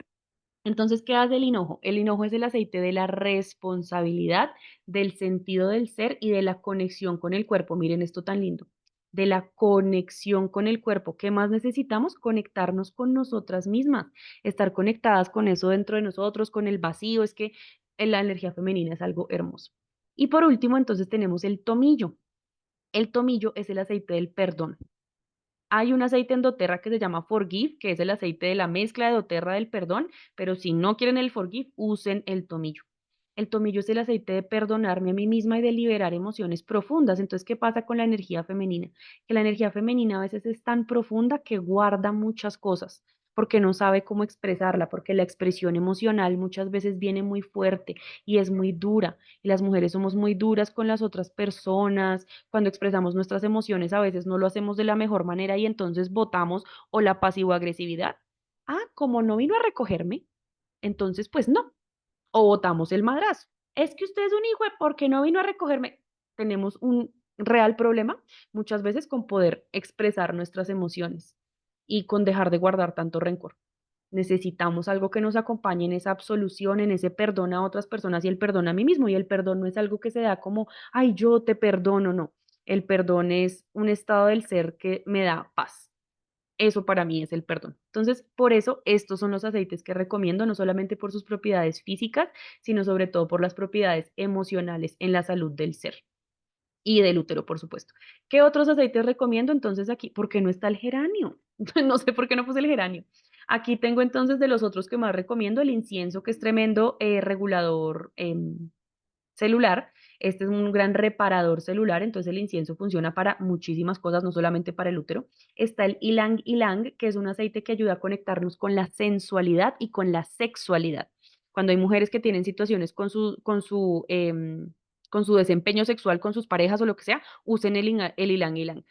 Entonces, ¿qué hace el hinojo? El hinojo es el aceite de la responsabilidad, del sentido del ser y de la conexión con el cuerpo. Miren esto tan lindo. de la conexión con el cuerpo. ¿Qué más necesitamos? Conectarnos con nosotras mismas, estar conectadas con eso dentro de nosotros, con el vacío. Es que la energía femenina es algo hermoso. Y por último, entonces tenemos el tomillo. El tomillo es el aceite del perdón. Hay un aceite en doTERRA que se llama Forgive, que es el aceite de la mezcla de doTERRA del perdón, pero si no quieren el Forgive, usen el tomillo. El tomillo es el aceite de perdonarme a mí misma y de liberar emociones profundas. Entonces, ¿qué pasa con la energía femenina? Que la energía femenina a veces es tan profunda que guarda muchas cosas, porque no sabe cómo expresarla, porque la expresión emocional muchas veces viene muy fuerte y es muy dura. Y las mujeres somos muy duras con las otras personas. Cuando expresamos nuestras emociones, a veces no lo hacemos de la mejor manera y entonces votamos o la pasivo-agresividad. Ah, como no vino a recogerme, entonces pues no, o botamos el madrazo. Es que usted es un hijo de porque no vino a recogerme. Tenemos un real problema muchas veces con poder expresar nuestras emociones y con dejar de guardar tanto rencor. Necesitamos algo que nos acompañe en esa absolución, en ese perdón a otras personas y el perdón a mí mismo. Y el perdón no es algo que se da como, ay, yo te perdono, no. El perdón es un estado del ser que me da paz. Eso para mí es el perdón. Entonces, por eso estos son los aceites que recomiendo, no solamente por sus propiedades físicas, sino sobre todo por las propiedades emocionales en la salud del ser y del útero, por supuesto. ¿Qué otros aceites recomiendo? Entonces aquí, ¿por qué no está el geranio? No sé por qué no puse el geranio. Aquí tengo entonces de los otros que más recomiendo el incienso, que es tremendo regulador celular. Este es un gran reparador celular, entonces el incienso funciona para muchísimas cosas, no solamente para el útero. Está el ylang ylang, que es un aceite que ayuda a conectarnos con la sensualidad y con la sexualidad. Cuando hay mujeres que tienen situaciones con su desempeño sexual, con sus parejas o lo que sea, usen el ylang ylang.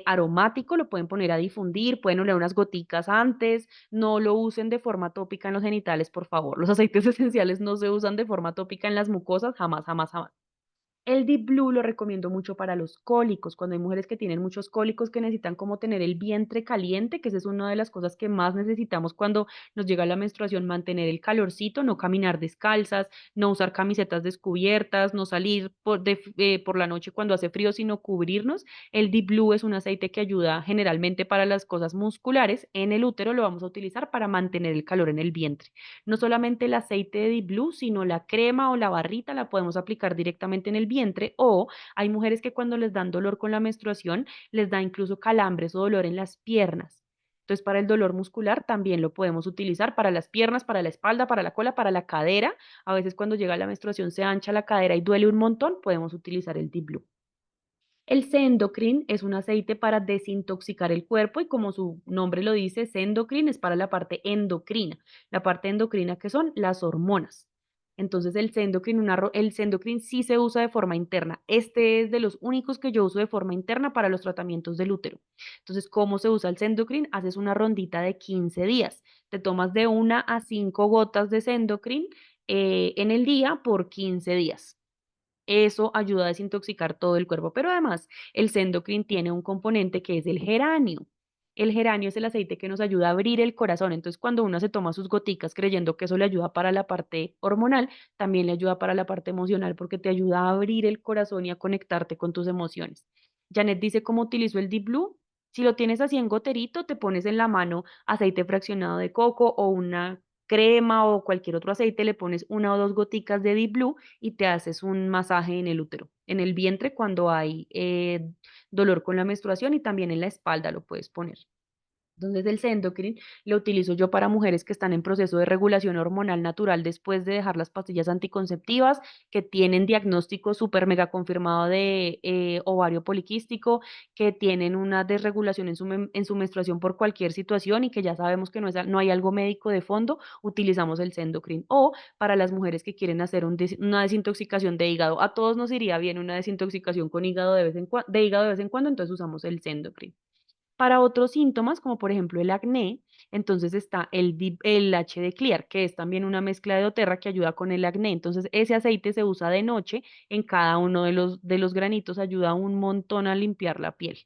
Aromático, lo pueden poner a difundir, pueden oler unas goticas antes, no lo usen de forma tópica en los genitales, por favor. Los aceites esenciales no se usan de forma tópica en las mucosas, jamás, jamás, jamás. El Deep Blue lo recomiendo mucho para los cólicos, cuando hay mujeres que tienen muchos cólicos que necesitan como tener el vientre caliente, que esa es una de las cosas que más necesitamos cuando nos llega la menstruación, mantener el calorcito, no caminar descalzas, no usar camisetas descubiertas, no salir por la noche cuando hace frío, sino cubrirnos. El Deep Blue es un aceite que ayuda generalmente para las cosas musculares. En el útero lo vamos a utilizar para mantener el calor en el vientre. No solamente el aceite de Deep Blue, sino la crema o la barrita la podemos aplicar directamente en el vientre o hay mujeres que cuando les dan dolor con la menstruación les da incluso calambres o dolor en las piernas. Entonces, para el dolor muscular también lo podemos utilizar para las piernas, para la espalda, para la cola, para la cadera. A veces cuando llega la menstruación se ancha la cadera y duele un montón, podemos utilizar el Deep Blue. El Sendocrine es un aceite para desintoxicar el cuerpo y como su nombre lo dice, Sendocrine es para la parte endocrina. La parte endocrina que son las hormonas. Entonces el Sendocrine sí se usa de forma interna. Este es de los únicos que yo uso de forma interna para los tratamientos del útero. Entonces, ¿cómo se usa el Sendocrine? Haces una rondita de 15 días. Te tomas de 1 a 5 gotas de Sendocrine en el día por 15 días. Eso ayuda a desintoxicar todo el cuerpo, pero además el Sendocrine tiene un componente que es el geranio. El geranio es el aceite que nos ayuda a abrir el corazón. Entonces, cuando uno se toma sus goticas creyendo que eso le ayuda para la parte hormonal, también le ayuda para la parte emocional porque te ayuda a abrir el corazón y a conectarte con tus emociones. Janet dice cómo utilizo el Deep Blue. Si lo tienes así en goterito, te pones en la mano aceite fraccionado de coco o una crema o cualquier otro aceite, le pones 1 o 2 goticas de Deep Blue y te haces un masaje en el útero, en el vientre cuando hay dolor con la menstruación y también en la espalda lo puedes poner. Entonces el Sendocrine lo utilizo yo para mujeres que están en proceso de regulación hormonal natural después de dejar las pastillas anticonceptivas, que tienen diagnóstico súper mega confirmado de ovario poliquístico, que tienen una desregulación en su menstruación por cualquier situación y que ya sabemos que no hay algo médico de fondo, utilizamos el Sendocrine. O para las mujeres que quieren hacer una desintoxicación de hígado. A todos nos iría bien una desintoxicación con hígado de hígado de vez en cuando, entonces usamos el Sendocrine. Para otros síntomas, como por ejemplo el acné, entonces está el HD Clear, que es también una mezcla de doTERRA que ayuda con el acné. Entonces, ese aceite se usa de noche en cada uno de los granitos, ayuda un montón a limpiar la piel.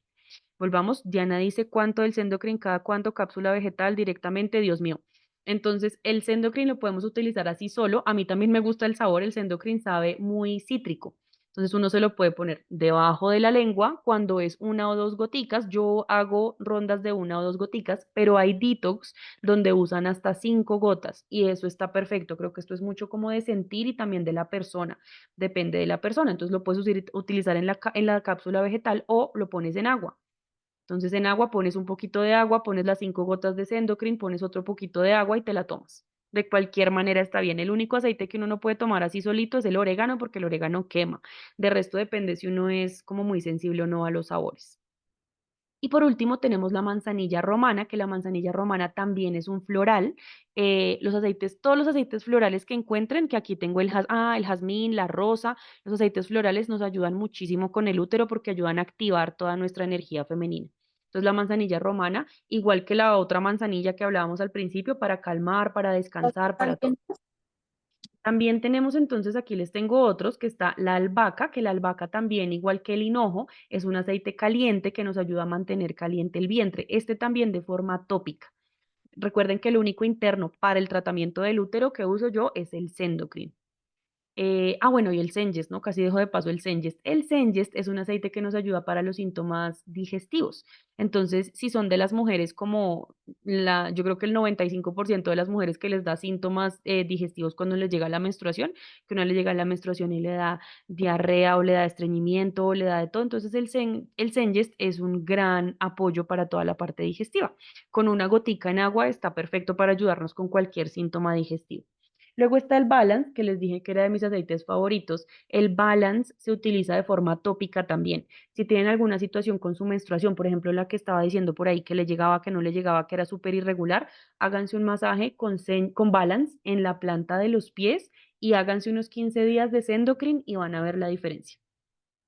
Volvamos, Diana dice cuánto del Sendocrine, cada cuánto cápsula vegetal directamente, Dios mío. Entonces, el Sendocrine lo podemos utilizar así solo. A mí también me gusta el sabor, el Sendocrine sabe muy cítrico. Entonces uno se lo puede poner debajo de la lengua cuando es una o dos goticas. Yo hago rondas de una o dos goticas, pero hay detox donde usan hasta 5 gotas y eso está perfecto. Creo que esto es mucho como de sentir y también de la persona. Depende de la persona. Entonces lo puedes utilizar en en la cápsula vegetal o lo pones en agua. Entonces en agua pones un poquito de agua, pones las 5 gotas de Sendocrine, pones otro poquito de agua y te la tomas. De cualquier manera está bien. El único aceite que uno no puede tomar así solito es el orégano porque el orégano quema. De resto depende si uno es como muy sensible o no a los sabores. Y por último tenemos la manzanilla romana, que la manzanilla romana también es un floral. Los aceites, todos los aceites florales que encuentren, que aquí tengo el jazmín, la rosa, los aceites florales nos ayudan muchísimo con el útero porque ayudan a activar toda nuestra energía femenina. Entonces la manzanilla romana, igual que la otra manzanilla que hablábamos al principio, para calmar, para descansar, para todo. También También tenemos entonces, aquí les tengo otros, que está la albahaca, que la albahaca también, igual que el hinojo, es un aceite caliente que nos ayuda a mantener caliente el vientre. Este también de forma tópica. Recuerden que el único interno para el tratamiento del útero que uso yo es el Sendocrine. Bueno, y el Sengest, ¿no? Casi dejo de paso el Sengest. El Sengest es un aceite que nos ayuda para los síntomas digestivos. Entonces, si son de las mujeres como yo creo que el 95% de las mujeres que les da síntomas digestivos cuando les llega la menstruación, que uno le llega la menstruación y le da diarrea o le da estreñimiento o le da de todo, entonces el Sengest es un gran apoyo para toda la parte digestiva. Con una gotica en agua está perfecto para ayudarnos con cualquier síntoma digestivo. Luego está el Balance, que les dije que era de mis aceites favoritos. El Balance se utiliza de forma tópica también. Si tienen alguna situación con su menstruación, por ejemplo, la que estaba diciendo por ahí, que le llegaba, que no le llegaba, que era súper irregular, háganse un masaje con Balance en la planta de los pies y háganse unos 15 días de Sendocrine y van a ver la diferencia.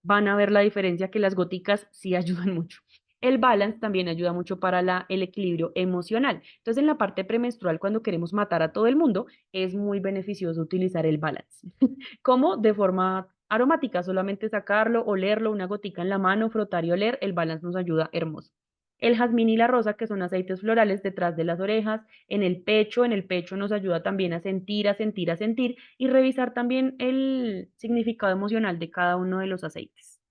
Van a ver la diferencia que las goticas sí ayudan mucho. El balance también ayuda mucho para el equilibrio emocional. Entonces, en la parte premenstrual, cuando queremos matar a todo el mundo, es muy beneficioso utilizar el balance. Como de forma aromática, solamente sacarlo, olerlo, una gotica en la mano, frotar y oler, el balance nos ayuda hermoso. El jazmín y la rosa, que son aceites florales detrás de las orejas, en el pecho nos ayuda también a sentir, a sentir, a sentir y revisar también el significado emocional de cada uno de los aceites.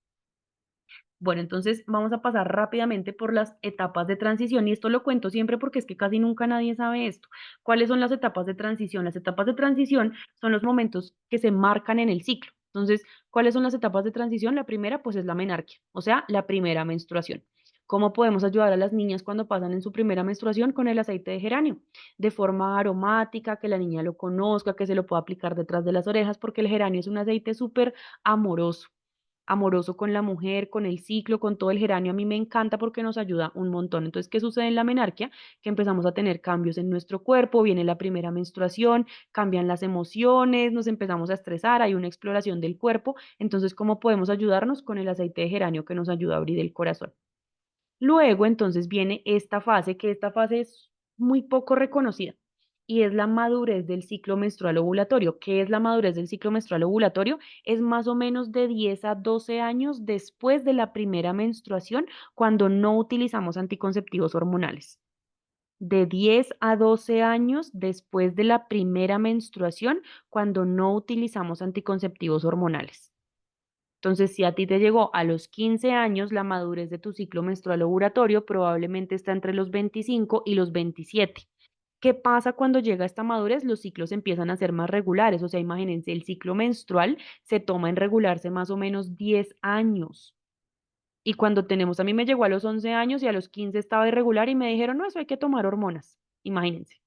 Bueno, entonces vamos a pasar rápidamente por las etapas de transición y esto lo cuento siempre porque es que casi nunca nadie sabe esto. ¿Cuáles son las etapas de transición? Las etapas de transición son los momentos que se marcan en el ciclo. Entonces, ¿cuáles son las etapas de transición? La primera, pues es la menarquia, o sea, la primera menstruación. ¿Cómo podemos ayudar a las niñas cuando pasan en su primera menstruación? Con el aceite de geranio, de forma aromática, que la niña lo conozca, que se lo pueda aplicar detrás de las orejas, porque el geranio es un aceite súper amoroso, amoroso con la mujer, con el ciclo, con todo el geranio. A mí me encanta porque nos ayuda un montón. Entonces, ¿qué sucede en la menarquia? Que empezamos a tener cambios en nuestro cuerpo, viene la primera menstruación, cambian las emociones, nos empezamos a estresar, hay una exploración del cuerpo. Entonces, ¿cómo podemos ayudarnos? Con el aceite de geranio que nos ayuda a abrir el corazón. Luego, entonces, viene esta fase, que esta fase es muy poco reconocida, y es la madurez del ciclo menstrual ovulatorio. ¿Qué es la madurez del ciclo menstrual ovulatorio? Es más o menos de 10 a 12 años después de la primera menstruación, cuando no utilizamos anticonceptivos hormonales. De 10 a 12 años después de la primera menstruación, cuando no utilizamos anticonceptivos hormonales. Entonces, si a ti te llegó a los 15 años, la madurez de tu ciclo menstrual ovulatorio probablemente está entre los 25 y los 27. ¿Qué pasa cuando llega esta madurez? Los ciclos empiezan a ser más regulares. O sea, imagínense, el ciclo menstrual se toma en regularse más o menos 10 años. Y cuando a mí me llegó a los 11 años y a los 15 estaba irregular y me dijeron, no, eso hay que tomar hormonas. Imagínense.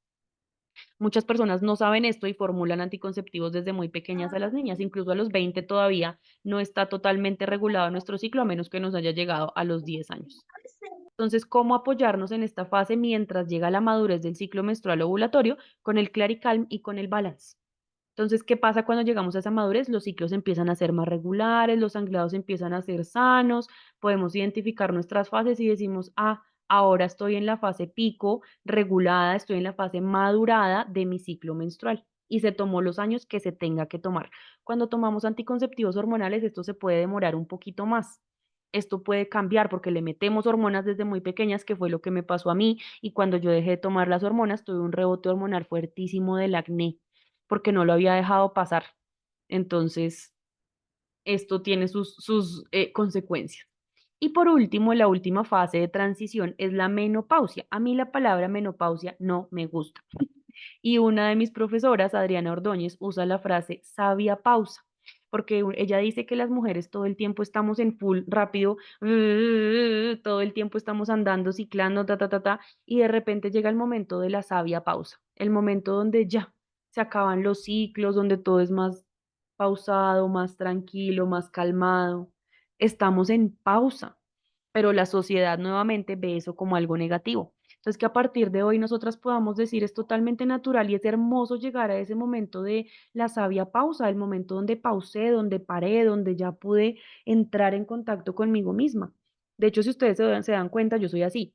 Muchas personas no saben esto y formulan anticonceptivos desde muy pequeñas a las niñas, incluso a los 20 todavía no está totalmente regulado nuestro ciclo a menos que nos haya llegado a los 10 años. Entonces, ¿cómo apoyarnos en esta fase mientras llega la madurez del ciclo menstrual ovulatorio? Con el Claricalm y con el Balance. Entonces, ¿qué pasa cuando llegamos a esa madurez? Los ciclos empiezan a ser más regulares, los sangrados empiezan a ser sanos, podemos identificar nuestras fases y decimos, ahora estoy en la fase pico, regulada, estoy en la fase madurada de mi ciclo menstrual. Y se tomó los años que se tenga que tomar. Cuando tomamos anticonceptivos hormonales, esto se puede demorar un poquito más. Esto puede cambiar porque le metemos hormonas desde muy pequeñas, que fue lo que me pasó a mí. Y cuando yo dejé de tomar las hormonas, tuve un rebote hormonal fuertísimo del acné porque no lo había dejado pasar. Entonces, esto tiene sus consecuencias. Y por último, la última fase de transición es la menopausia. A mí la palabra menopausia no me gusta. Y una de mis profesoras, Adriana Ordóñez, usa la frase sabia pausa, porque ella dice que las mujeres todo el tiempo estamos en full rápido, todo el tiempo estamos andando, ciclando, ta, ta, ta, ta, y de repente llega el momento de la sabia pausa, el momento donde ya se acaban los ciclos, donde todo es más pausado, más tranquilo, más calmado. Estamos en pausa, pero la sociedad nuevamente ve eso como algo negativo. Entonces, que a partir de hoy nosotras podamos decir es totalmente natural y es hermoso llegar a ese momento de la sabia pausa, el momento donde pausé, donde paré, donde ya pude entrar en contacto conmigo misma. De hecho, si ustedes se dan cuenta, yo soy así.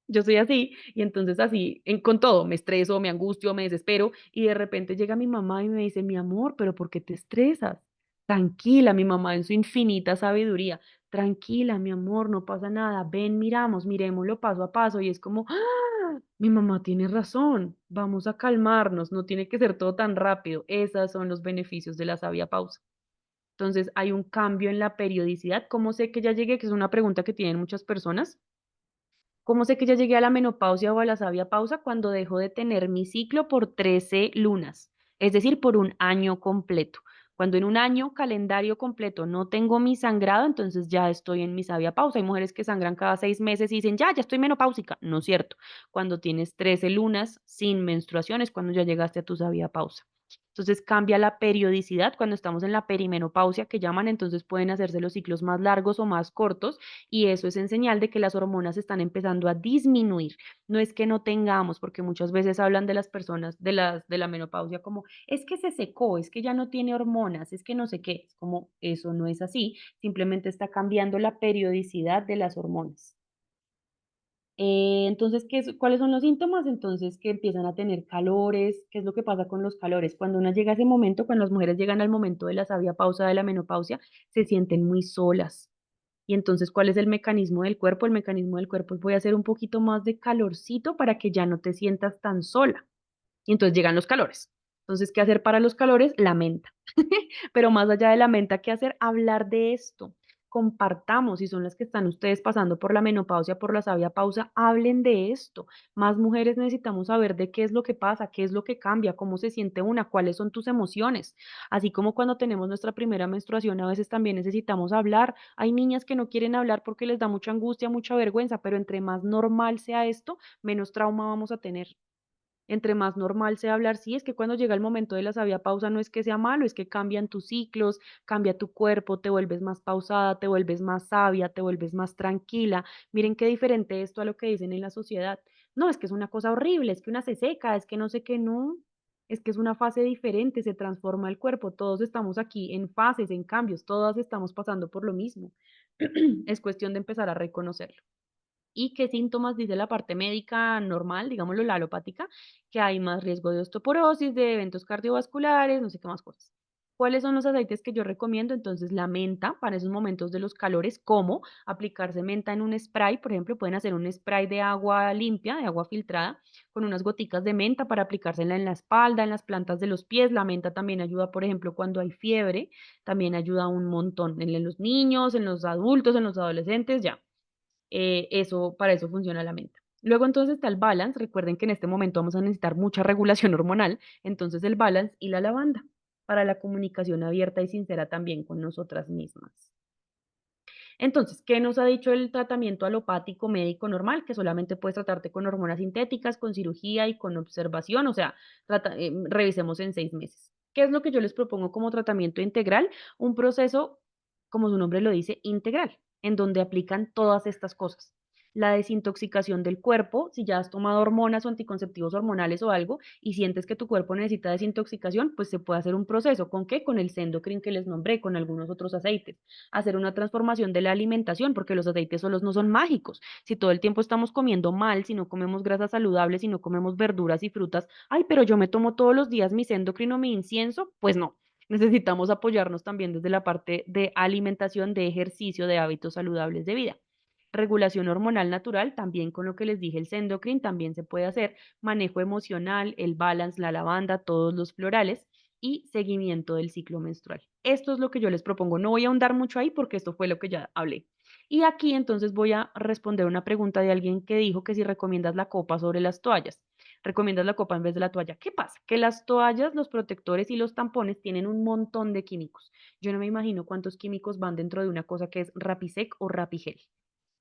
Yo soy así y entonces así con todo, me estreso, me angustio, me desespero y de repente llega mi mamá y me dice, mi amor, pero ¿por qué te estresas? Tranquila, mi mamá en su infinita sabiduría, tranquila, mi amor, no pasa nada, ven, miramos, miremoslo paso a paso y es como, ¡ah! Mi mamá tiene razón, vamos a calmarnos, no tiene que ser todo tan rápido, esos son los beneficios de la sabia pausa. Entonces hay un cambio en la periodicidad. ¿Cómo sé que ya llegué? Que es una pregunta que tienen muchas personas. ¿Cómo sé que ya llegué a la menopausia o a la sabia pausa? Cuando dejo de tener mi ciclo por 13 lunas, es decir, por un año completo. Cuando en un año calendario completo no tengo mi sangrado, entonces ya estoy en mi sabia pausa. Hay mujeres que sangran cada 6 meses y dicen, ya estoy menopáusica. No es cierto. Cuando tienes 13 lunas sin menstruación es cuando ya llegaste a tu sabia pausa. Entonces cambia la periodicidad cuando estamos en la perimenopausia que llaman, entonces pueden hacerse los ciclos más largos o más cortos y eso es en señal de que las hormonas están empezando a disminuir. No es que no tengamos, porque muchas veces hablan de las personas de la menopausia como es que se secó, es que ya no tiene hormonas, es que no sé qué, es como eso no es así, simplemente está cambiando la periodicidad de las hormonas. Entonces, ¿cuáles son los síntomas? Entonces, que empiezan a tener calores. ¿Qué es lo que pasa con los calores? Cuando una llega a ese momento, cuando las mujeres llegan al momento de la sabia pausa de la menopausia, se sienten muy solas. Y entonces, ¿cuál es el mecanismo del cuerpo? El mecanismo del cuerpo es voy a hacer un poquito más de calorcito para que ya no te sientas tan sola. Y entonces llegan los calores. Entonces, ¿qué hacer para los calores? La menta. Pero más allá de la menta, ¿qué hacer? Hablar de esto. Compartamos, si son las que están ustedes pasando por la menopausia, por la sabia pausa, hablen de esto. Más mujeres necesitamos saber de qué es lo que pasa, qué es lo que cambia, cómo se siente una, cuáles son tus emociones. Así como cuando tenemos nuestra primera menstruación, a veces también necesitamos hablar. Hay niñas que no quieren hablar porque les da mucha angustia, mucha vergüenza, pero entre más normal sea esto, menos trauma vamos a tener. Entre más normal sea hablar, sí, es que cuando llega el momento de la sabia pausa no es que sea malo, es que cambian tus ciclos, cambia tu cuerpo, te vuelves más pausada, te vuelves más sabia, te vuelves más tranquila. Miren qué diferente esto a lo que dicen en la sociedad. No, es que es una cosa horrible, es que una se seca, es que no sé qué, no. Es que es una fase diferente, se transforma el cuerpo, todos estamos aquí en fases, en cambios, todas estamos pasando por lo mismo. Es cuestión de empezar a reconocerlo. ¿Y qué síntomas dice la parte médica normal, digámoslo, la alopática? Que hay más riesgo de osteoporosis, de eventos cardiovasculares, no sé qué más cosas. ¿Cuáles son los aceites que yo recomiendo? Entonces, la menta para esos momentos de los calores, ¿cómo? Aplicarse menta en un spray, por ejemplo, pueden hacer un spray de agua limpia, de agua filtrada, con unas goticas de menta para aplicársela en la espalda, en las plantas de los pies. La menta también ayuda, por ejemplo, cuando hay fiebre, también ayuda un montón en los niños, en los adultos, en los adolescentes, ya para eso funciona la mente. Luego entonces está el balance. Recuerden que en este momento vamos a necesitar mucha regulación hormonal. Entonces el balance y la lavanda para la comunicación abierta y sincera también con nosotras mismas. Entonces, ¿qué nos ha dicho el tratamiento alopático médico normal? Que solamente puedes tratarte con hormonas sintéticas, con cirugía y con observación, o sea, revisemos en 6 meses. ¿Qué es lo que yo les propongo como tratamiento integral? Un proceso, como su nombre lo dice, integral, en donde aplican todas estas cosas. La desintoxicación del cuerpo, si ya has tomado hormonas o anticonceptivos hormonales o algo y sientes que tu cuerpo necesita desintoxicación, pues se puede hacer un proceso. ¿Con qué? Con el Sendocrin que les nombré, con algunos otros aceites hacer una transformación de la alimentación, porque los aceites solos no son mágicos. Si todo el tiempo estamos comiendo mal, si no comemos grasas saludables, si no comemos verduras y frutas, ay, pero yo me tomo todos los días mi endocrino, mi incienso, pues no. Necesitamos apoyarnos también desde la parte de alimentación, de ejercicio, de hábitos saludables de vida. Regulación hormonal natural, también con lo que les dije, el Sendocrin también se puede hacer. Manejo emocional, el balance, la lavanda, todos los florales y seguimiento del ciclo menstrual. Esto es lo que yo les propongo. No voy a ahondar mucho ahí porque esto fue lo que ya hablé. Y aquí entonces voy a responder una pregunta de alguien que dijo que si recomiendas la copa sobre las toallas. Recomiendas la copa en vez de la toalla. ¿Qué pasa? Que las toallas, los protectores y los tampones tienen un montón de químicos. Yo no me imagino cuántos químicos van dentro de una cosa que es Rapisec o Rapigel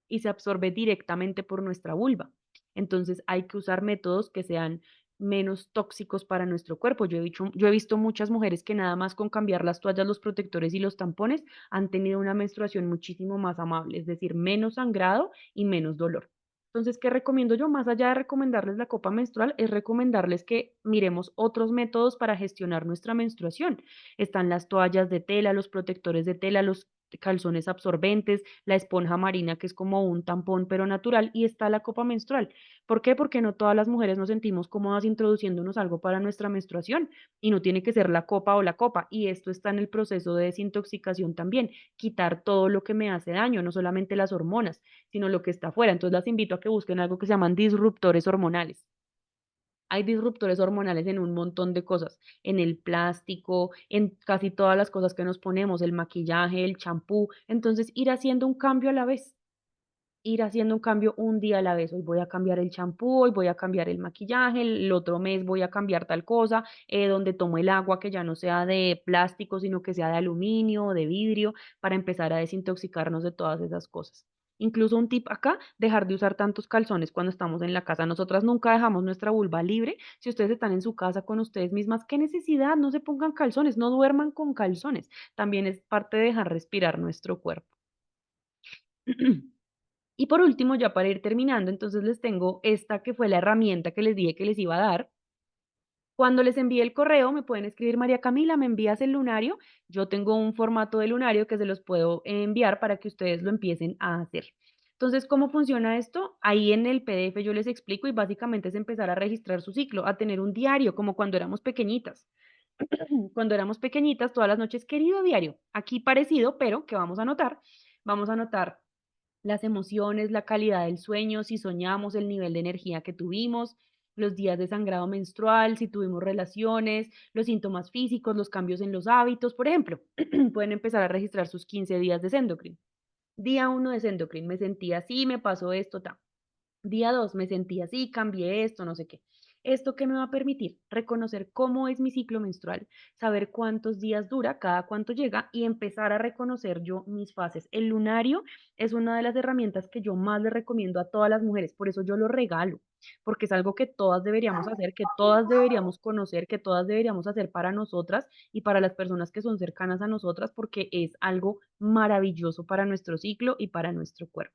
y se absorbe directamente por nuestra vulva. Entonces hay que usar métodos que sean menos tóxicos para nuestro cuerpo. Yo he visto muchas mujeres que nada más con cambiar las toallas, los protectores y los tampones han tenido una menstruación muchísimo más amable, es decir, menos sangrado y menos dolor. Entonces, ¿qué recomiendo yo? Más allá de recomendarles la copa menstrual, es recomendarles que miremos otros métodos para gestionar nuestra menstruación. Están las toallas de tela, los protectores de tela, los calzones absorbentes, la esponja marina, que es como un tampón pero natural, y está la copa menstrual. ¿Por qué? Porque no todas las mujeres nos sentimos cómodas introduciéndonos algo para nuestra menstruación y no tiene que ser la copa o la copa. Y esto está en el proceso de desintoxicación también, quitar todo lo que me hace daño, no solamente las hormonas, sino lo que está afuera. Entonces las invito a que busquen algo que se llaman disruptores hormonales. Hay disruptores hormonales en un montón de cosas, en el plástico, en casi todas las cosas que nos ponemos, el maquillaje, el champú. Entonces, ir haciendo un cambio a la vez, ir haciendo un cambio un día a la vez. Hoy voy a cambiar el champú, hoy voy a cambiar el maquillaje, el otro mes voy a cambiar tal cosa, donde tomo el agua que ya no sea de plástico, sino que sea de aluminio o de vidrio, para empezar a desintoxicarnos de todas esas cosas. Incluso un tip acá, dejar de usar tantos calzones cuando estamos en la casa. Nosotras nunca dejamos nuestra vulva libre. Si ustedes están en su casa con ustedes mismas, ¿qué necesidad? No se pongan calzones, no duerman con calzones. También es parte de dejar respirar nuestro cuerpo. Y por último, ya para ir terminando, entonces les tengo esta que fue la herramienta que les dije que les iba a dar. Cuando les envíe el correo, me pueden escribir: María Camila, ¿me envías el lunario? Yo tengo un formato de lunario que se los puedo enviar para que ustedes lo empiecen a hacer. Entonces, ¿cómo funciona esto? Ahí en el PDF yo les explico y básicamente es empezar a registrar su ciclo, a tener un diario, como cuando éramos pequeñitas. Cuando éramos pequeñitas, todas las noches, querido diario, aquí parecido, pero ¿qué vamos a anotar? Vamos a anotar las emociones, la calidad del sueño, si soñamos, el nivel de energía que tuvimos, los días de sangrado menstrual, si tuvimos relaciones, los síntomas físicos, los cambios en los hábitos. Por ejemplo, pueden empezar a registrar sus 15 días de Sendocrin. Día 1 de Sendocrin, me sentí así, me pasó esto, ta. Día 2 me sentí así, cambié esto, no sé qué. ¿Esto qué me va a permitir? Reconocer cómo es mi ciclo menstrual, saber cuántos días dura, cada cuánto llega y empezar a reconocer yo mis fases. El lunario es una de las herramientas que yo más le recomiendo a todas las mujeres, por eso yo lo regalo, porque es algo que todas deberíamos hacer, que todas deberíamos conocer, que todas deberíamos hacer para nosotras y para las personas que son cercanas a nosotras, porque es algo maravilloso para nuestro ciclo y para nuestro cuerpo.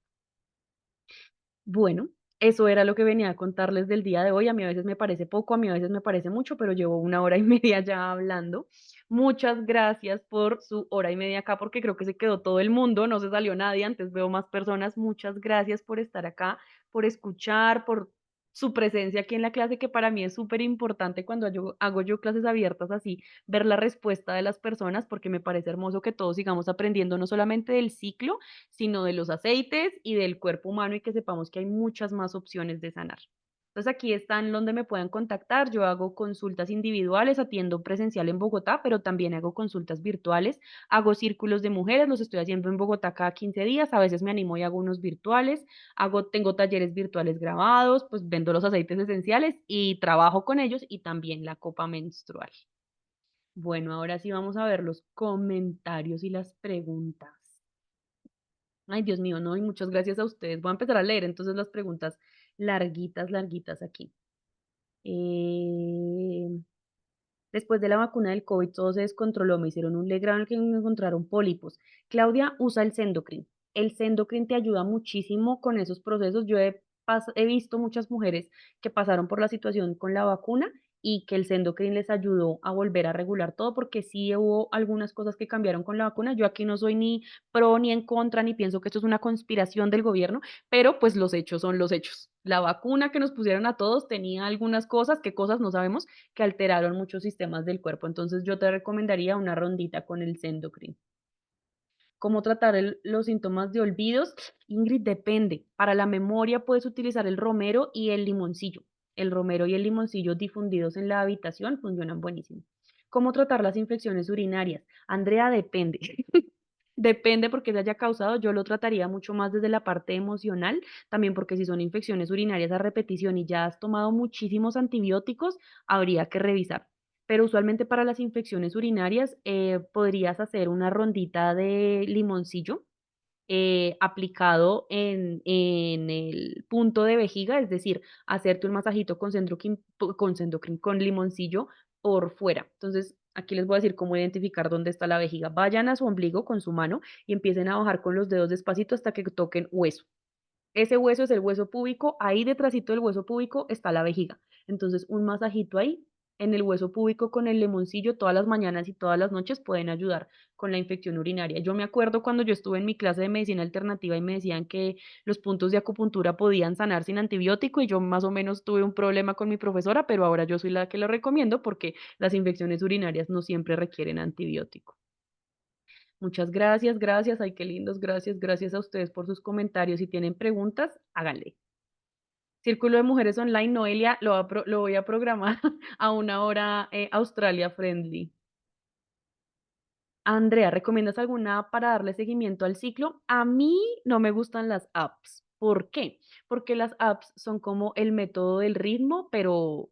Bueno, eso era lo que venía a contarles del día de hoy. A mí a veces me parece poco, a mí a veces me parece mucho, pero llevo una hora y media ya hablando. Muchas gracias por su hora y media acá, porque creo que se quedó todo el mundo, no se salió nadie, antes veo más personas. Muchas gracias por estar acá, por escuchar, por su presencia aquí en la clase, que para mí es súper importante cuando yo hago yo clases abiertas así, ver la respuesta de las personas, porque me parece hermoso que todos sigamos aprendiendo no solamente del ciclo, sino de los aceites y del cuerpo humano y que sepamos que hay muchas más opciones de sanar. Entonces aquí están donde me pueden contactar. Yo hago consultas individuales, atiendo presencial en Bogotá, pero también hago consultas virtuales. Hago círculos de mujeres, los estoy haciendo en Bogotá cada 15 días. A veces me animo y hago unos virtuales. Tengo talleres virtuales grabados, pues vendo los aceites esenciales y trabajo con ellos y también la copa menstrual. Bueno, ahora sí vamos a ver los comentarios y las preguntas. Ay, Dios mío, no, y muchas gracias a ustedes. Voy a empezar a leer entonces las preguntas larguitas, larguitas aquí. Eh, Después de la vacuna del COVID, todo se descontroló. Me hicieron un Legrand en el que me encontraron pólipos. Claudia, usa el Sendocrin. El Sendocrin te ayuda muchísimo con esos procesos. He visto muchas mujeres que pasaron por la situación con la vacuna y que el Sendocrin les ayudó a volver a regular todo, porque sí hubo algunas cosas que cambiaron con la vacuna. Yo aquí no soy ni pro ni en contra, ni pienso que esto es una conspiración del gobierno, pero pues los hechos son los hechos. La vacuna que nos pusieron a todos tenía algunas cosas, qué cosas no sabemos, que alteraron muchos sistemas del cuerpo. Entonces yo te recomendaría una rondita con el Sendocrin. ¿Cómo tratar los síntomas de olvidos? Ingrid, depende. Para la memoria puedes utilizar el romero y el limoncillo. El romero y el limoncillo difundidos en la habitación funcionan buenísimo. ¿Cómo tratar las infecciones urinarias? Andrea, depende. Depende porque se haya causado, yo lo trataría mucho más desde la parte emocional, también porque si son infecciones urinarias a repetición y ya has tomado muchísimos antibióticos, habría que revisar. Pero usualmente para las infecciones urinarias podrías hacer una rondita de limoncillo aplicado en el punto de vejiga, es decir, hacerte un masajito con limoncillo por fuera. Entonces, aquí les voy a decir cómo identificar dónde está la vejiga. Vayan a su ombligo con su mano y empiecen a bajar con los dedos despacito hasta que toquen hueso. Ese hueso es el hueso púbico, ahí detrásito del hueso púbico está la vejiga. Entonces, un masajito ahí en el hueso púbico con el limoncillo todas las mañanas y todas las noches pueden ayudar con la infección urinaria. Yo me acuerdo cuando yo estuve en mi clase de medicina alternativa y me decían que los puntos de acupuntura podían sanar sin antibiótico y yo más o menos tuve un problema con mi profesora, pero ahora yo soy la que lo recomiendo porque las infecciones urinarias no siempre requieren antibiótico. Muchas gracias, gracias. Ay, qué lindos. Gracias, gracias a ustedes por sus comentarios. Si tienen preguntas, háganle. Círculo de Mujeres Online, Noelia, lo voy a programar a una hora Australia friendly. Andrea, ¿recomiendas alguna para darle seguimiento al ciclo? A mí no me gustan las apps. ¿Por qué? Porque las apps son como el método del ritmo, pero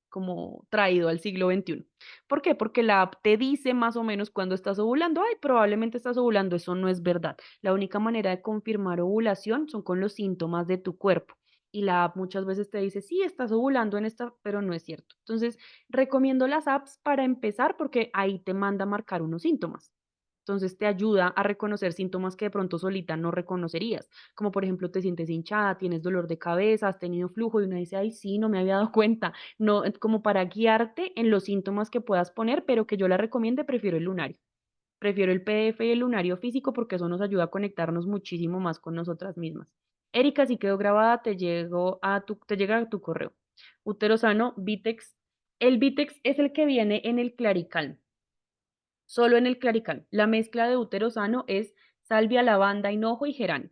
como traído al siglo XXI. ¿Por qué? Porque la app te dice más o menos cuándo estás ovulando. Ay, probablemente estás ovulando. Eso no es verdad. La única manera de confirmar ovulación son con los síntomas de tu cuerpo. Y la app muchas veces te dice, sí, estás ovulando en esta, pero no es cierto. Entonces, recomiendo las apps para empezar porque ahí te manda a marcar unos síntomas. Entonces te ayuda a reconocer síntomas que de pronto solita no reconocerías, como por ejemplo te sientes hinchada, tienes dolor de cabeza, has tenido flujo y uno dice, ay, sí, no me había dado cuenta. No, como para guiarte en los síntomas que puedas poner, pero que yo la recomiende, prefiero el lunario. Prefiero el PDF y el lunario físico porque eso nos ayuda a conectarnos muchísimo más con nosotras mismas. Erika, si quedó grabada, te llega a tu correo. Útero sano, Vitex. El Vitex es el que viene en el Clarical, solo en el Clarical. La mezcla de útero sano es salvia, lavanda, hinojo y geranio.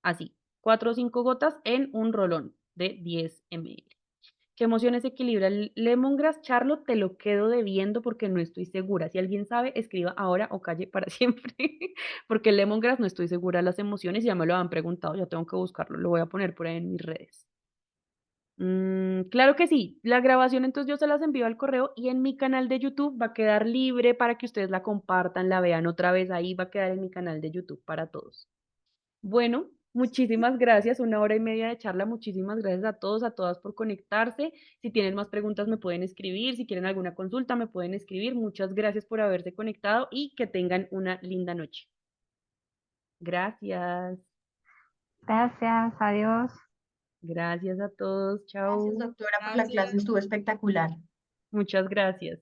Así, 4 o 5 gotas en un rolón de 10 ml. ¿Qué emociones equilibra el lemongrass? Charlo, te lo quedo debiendo porque no estoy segura. Si alguien sabe, escriba ahora o calle para siempre. Porque el lemongrass no estoy segura de las emociones, ya me lo han preguntado, ya tengo que buscarlo. Lo voy a poner por ahí en mis redes. Claro que sí. La grabación entonces yo se las envío al correo y en mi canal de YouTube va a quedar libre para que ustedes la compartan, la vean otra vez. Ahí va a quedar en mi canal de YouTube para todos. Bueno, muchísimas gracias. 1 hora y media de charla. Muchísimas gracias a todos, a todas por conectarse. Si tienen más preguntas me pueden escribir. Si quieren alguna consulta me pueden escribir. Muchas gracias por haberse conectado y que tengan una linda noche. Gracias. Gracias, adiós. Gracias a todos. Gracias, Chao. doctora, por la clase, estuvo espectacular. Muchas gracias.